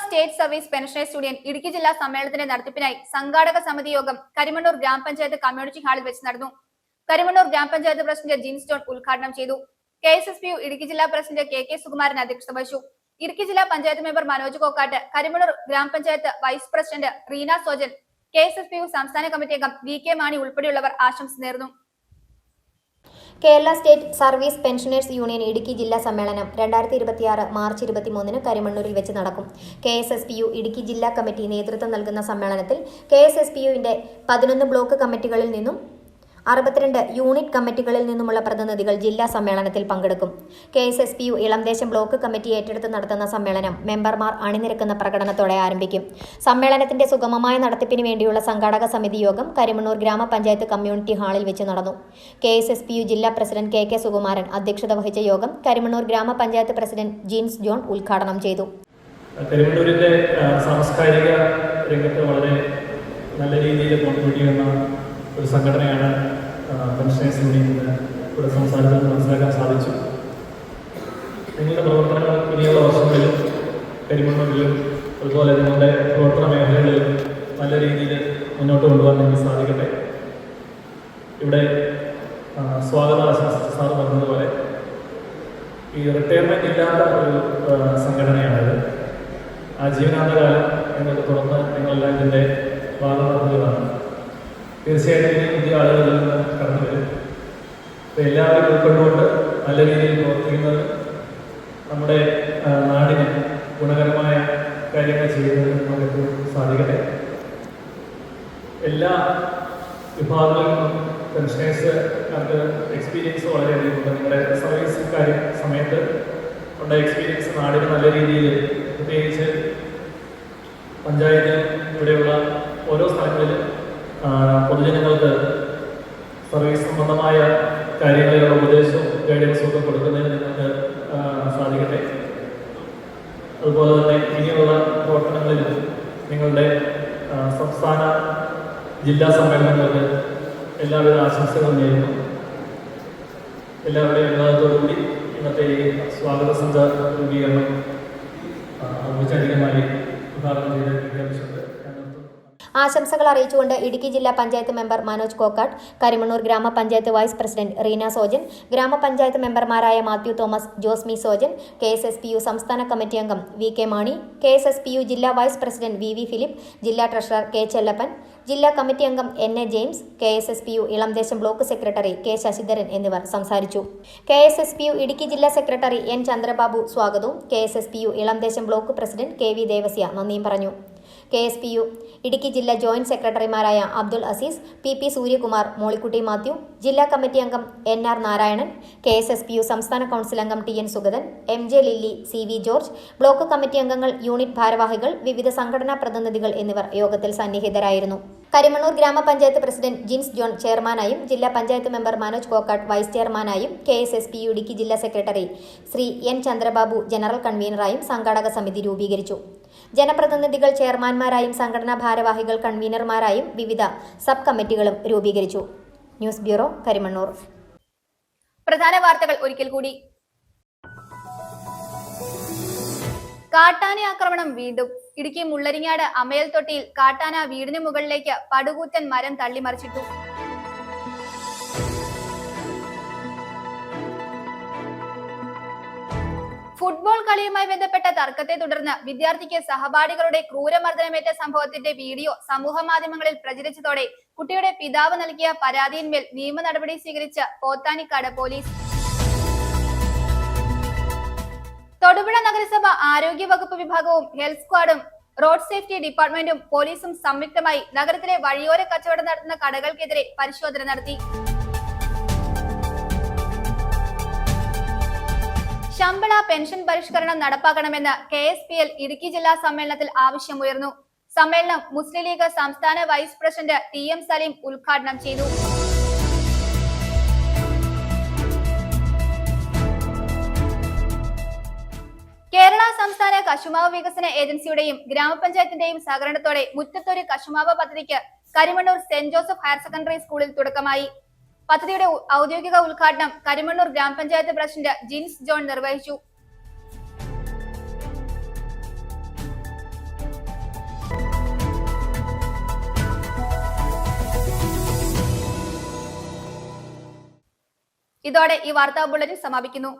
State service pensioners union Idukki ജില്ലാ സമ്മേളനത്തിന്റെ നടത്തിപ്പിനായി സംഘാടക സമിതി യോഗം കരിമണ്ണൂർ ഗ്രാമപഞ്ചായത്ത് കമ്മ്യൂണിറ്റി ഹാളിൽ വെച്ച് നടന്നു. കരിമണ്ണൂർ ഗ്രാമപഞ്ചായത്ത് പ്രസിഡന്റ് ജിൻസ് ജോൺ ഉദ്ഘാടനം ചെയ്തു. KSSPU ഇടുക്കി ജില്ലാ പ്രസിഡന്റ് KK സുകുമാരൻ അധ്യക്ഷത വഹിച്ചു. ഇടുക്കി ജില്ലാ പഞ്ചായത്ത് മെമ്പർ മനോജ് കോക്കാട്ട്, കരിമണ്ണൂർ ഗ്രാമപഞ്ചായത്ത് vice president Reena Sojan, KSSPU സംസ്ഥാന കമ്മിറ്റി അംഗം VK മാണി ഉൾപ്പെടെയുള്ളവർ ആശംസ നേർന്നു. Kerala state service pensioners union Idukki ജില്ലാ സമ്മേളനം 2026 മാർച്ച് 23 കരിമണ്ണൂരിൽ വെച്ച് നടക്കും. KSSPU ഇടുക്കി ജില്ലാ കമ്മിറ്റി നേതൃത്വം നൽകുന്ന സമ്മേളനത്തിൽ KSSPUവിന്റെ 11 ബ്ലോക്ക് കമ്മിറ്റികളിൽ നിന്നും 62 യൂണിറ്റ് കമ്മിറ്റികളിൽ നിന്നുമുള്ള പ്രതിനിധികൾ ജില്ലാ സമ്മേളനത്തിൽ പങ്കെടുക്കും. KSSPU ഇളംദേശം ബ്ലോക്ക് കമ്മിറ്റി ഏറ്റെടുത്ത് നടത്തുന്ന സമ്മേളനം മെമ്പർമാർ അണിനിരക്കുന്ന പ്രകടനത്തോടെ ആരംഭിക്കും. സമ്മേളനത്തിന്റെ സുഗമമായ നടത്തിപ്പിന് വേണ്ടിയുള്ള സംഘാടക സമിതി യോഗം കരിമണ്ണൂർ ഗ്രാമപഞ്ചായത്ത് കമ്മ്യൂണിറ്റി ഹാളിൽ വെച്ച് നടന്നു. KSSPU ജില്ലാ പ്രസിഡന്റ് KK സുകുമാരൻ അധ്യക്ഷത വഹിച്ച യോഗം കരിമണ്ണൂർ ഗ്രാമപഞ്ചായത്ത് പ്രസിഡന്റ് ജിൻസ് ജോൺ ഉദ്ഘാടനം ചെയ്തു. കരിമണ്ണൂരിന്റെ സാംസ്കാരിക രംഗത്ത് വളരെ നല്ല രീതിയിൽ കോൺട്രിബ്യൂട്ട് ചെയ്യുന്ന ഒരു സംഘടനയാണ് പെൻഷനേഴ്സ് യൂണിയൻ. ഇവിടെ സംസാരിച്ചത് മനസ്സിലാക്കാൻ സാധിച്ചു. നിങ്ങളുടെ പ്രവർത്തനങ്ങൾ ഇനിയുള്ള വർഷങ്ങളിലും കരിമണ്ണൂരിലും അതുപോലെ നിങ്ങളുടെ പ്രവർത്തന മേഖലകളിലും നല്ല രീതിയിൽ മുന്നോട്ട് കൊണ്ടുപോകാൻ നിങ്ങൾക്ക് സാധിക്കട്ടെ. ഇവിടെ സ്വാഗത ആശംസ സാർ പറഞ്ഞതുപോലെ ഈ റിട്ടയർമെൻറ്റ് ഇല്ലാത്ത ഒരു സംഘടനയാണിത്. ആജീവനാന്തകാലം നിങ്ങൾക്ക് തുറന്ന് നിങ്ങളെല്ലാം ഇതിൻ്റെ ഭാഗമാകുന്നതാണ്. തീർച്ചയായിട്ടും ഇനി പുതിയ ആളുകളിൽ നിന്ന് കടന്നു വരും. അപ്പോൾ എല്ലാവരും ഉൾക്കൊണ്ടുകൊണ്ട് നല്ല രീതിയിൽ പ്രവർത്തിക്കുന്നത് നമ്മുടെ നാടിന് ഗുണകരമായ കാര്യങ്ങൾ ചെയ്യുന്നതിന് നമുക്ക് സാധിക്കട്ടെ. എല്ലാ വിഭാഗങ്ങളിൽ നിന്നും പെൻഷനേഴ്സുകാർക്ക് എക്സ്പീരിയൻസ് വളരെയധികം ഉണ്ട്. നിങ്ങളുടെ സർവീസ് സമയത്ത് ഉണ്ടായ എക്സ്പീരിയൻസ് നാടിന് നല്ല രീതിയിൽ, പ്രത്യേകിച്ച് പഞ്ചായത്തിലും ഇവിടെയുള്ള ഓരോ സ്ഥലങ്ങളിലും പൊതുജനങ്ങൾക്ക് സർവീസ് സംബന്ധമായ കാര്യങ്ങളിലുള്ള ഉപദേശവും ഗൈഡൻസും ഒക്കെ കൊടുക്കുന്നതിന് നിങ്ങൾക്ക് സാധിക്കട്ടെ. അതുപോലെ തന്നെ ഇനിയുള്ള പ്രവർത്തനങ്ങളിലും നിങ്ങളുടെ സംസ്ഥാന ജില്ലാ സമ്മേളനങ്ങൾക്ക് എല്ലാവിധ ആശംസകളും നേരുന്നു. എല്ലാവരുടെയും അനുവാദത്തോടുകൂടി ഇന്നത്തെ ഈ സ്വാഗത സംഘ രൂപീകരണം ഔപചാരികമായി ഉദ്ഘാടനം ചെയ്ത് പ്രഖ്യാപിച്ചിട്ടുണ്ട്. ആശംസകൾ അറിയിച്ചുകൊണ്ട് ഇടുക്കി ജില്ലാ പഞ്ചായത്ത് മെമ്പർ മനോജ് കോക്കാട്ട്, കരിമണ്ണൂർ ഗ്രാമപഞ്ചായത്ത് വൈസ് പ്രസിഡന്റ് റീന സോജൻ, ഗ്രാമപഞ്ചായത്ത് മെമ്പർമാരായ മാത്യു തോമസ്, ജോസ്മി സോജൻ, KSSPU സംസ്ഥാന കമ്മിറ്റി അംഗം VK മാണി, KSSPU ജില്ലാ വൈസ് പ്രസിഡന്റ് VV ഫിലിപ്പ്, ജില്ലാ ട്രഷറർ K ചെല്ലപ്പൻ, ജില്ലാ കമ്മിറ്റി അംഗം NA James, KSSPU Elamdesam block secretary K Sasidharan എന്നിവർ സംസാരിച്ചു. KSSPU ഇടുക്കി ജില്ലാ സെക്രട്ടറി N ചന്ദ്രബാബു സ്വാഗതവും KSSPU Elamdesam block president KV Devasya നന്ദിയും പറഞ്ഞു. KSPU ഇടുക്കി ജില്ലാ ജോയിന്റ് സെക്രട്ടറിമാരായ അബ്ദുൾ അസീസ്, PP സൂര്യകുമാർ, മോളിക്കുട്ടി മാത്യു, ജില്ലാ കമ്മിറ്റി അംഗം NR നാരായണൻ, KSSPU സംസ്ഥാന കൗൺസിൽ അംഗം TN Sugathan, MJ Lilly, CV George, block committee അംഗങ്ങൾ, യൂണിറ്റ് ഭാരവാഹികൾ, വിവിധ സംഘടനാ പ്രതിനിധികൾ എന്നിവർ യോഗത്തിൽ സന്നിഹിതരായിരുന്നു. കരിമണ്ണൂർ ഗ്രാമപഞ്ചായത്ത് പ്രസിഡന്റ് ജിൻസ് ജോൺ ചെയർമാനായും ജില്ലാ പഞ്ചായത്ത് മെമ്പർ മനോജ് കോക്കാട്ട് വൈസ് ചെയർമാനായും KSSPU ഇടുക്കി ജില്ലാ secretary Shri N Chandrababu general കൺവീനറായും സംഘാടക സമിതി രൂപീകരിച്ചു. ജനപ്രതിനിധികൾ ചെയർമാൻമാരായും സംഘടനാ ഭാരവാഹികൾ കൺവീനർമാരായും വിവിധ സബ് കമ്മിറ്റികളും രൂപീകരിച്ചു. News bureau, Karimannoor. പ്രധാന വാർത്തകൾ ഒരിക്കൽ കൂടി. കാട്ടാന ആക്രമണം വീണ്ടും. ഇടുക്കി മുള്ളരിങ്ങാട് അമയൽ തൊട്ടിയിൽ കാട്ടാന വീടിന് മുകളിലേക്ക് പടുകൂറ്റൻ മരം തള്ളിമറിച്ചിട്ടു. ഫുട്ബോൾ കളിയുമായി ബന്ധപ്പെട്ട തർക്കത്തെ തുടർന്ന് വിദ്യാർത്ഥിക്ക് സഹപാഠികളുടെ ക്രൂരമർദ്ദനമേറ്റ സംഭവത്തിന്റെ വീഡിയോ സമൂഹ മാധ്യമങ്ങളിൽ പ്രചരിച്ചതോടെ കുട്ടിയുടെ പിതാവ് നൽകിയ പരാതിയിന്മേൽ നിയമ നടപടി സ്വീകരിച്ച് പോത്താനിക്കാട് പോലീസ്. തൊടുപുഴ നഗരസഭ ആരോഗ്യ വകുപ്പ് വിഭാഗവും ഹെൽത്ത് സ്ക്വാഡും റോഡ് സേഫ്റ്റി ഡിപ്പാർട്ട്മെന്റും പോലീസും സംയുക്തമായി നഗരത്തിലെ വഴിയോര കച്ചവടം നടത്തുന്ന കടകൾക്കെതിരെ പരിശോധന നടത്തി. ശമ്പള പെൻഷൻ പരിഷ്കരണം നടപ്പാക്കണമെന്ന് KSPL ഇടുക്കി ജില്ലാ സമ്മേളനത്തിൽ ആവശ്യമുയർന്നു. സമ്മേളനം മുസ്ലിം ലീഗ് സംസ്ഥാന വൈസ് പ്രസിഡന്റ് TM സലീം ഉദ്ഘാടനം ചെയ്തു. കേരള സംസ്ഥാന കശുമാവ് വികസന ഏജൻസിയുടെയും ഗ്രാമപഞ്ചായത്തിന്റെയും സഹകരണത്തോടെ മുറ്റത്തൊരു കശുമാവ് പദ്ധതിക്ക് Karimannoor saint Joseph higher secondary സ്കൂളിൽ തുടക്കമായി. പദ്ധതിയുടെ ഔദ്യോഗിക ഉദ്ഘാടനം കരിമണ്ണൂർ ഗ്രാമപഞ്ചായത്ത് പ്രസിഡന്റ് ജിൻസ് ജോൺ നിർവഹിച്ചു. ഇതോടെ ഈ വാർത്താ ബുള്ളറ്റിൻ സമാപിക്കുന്നു.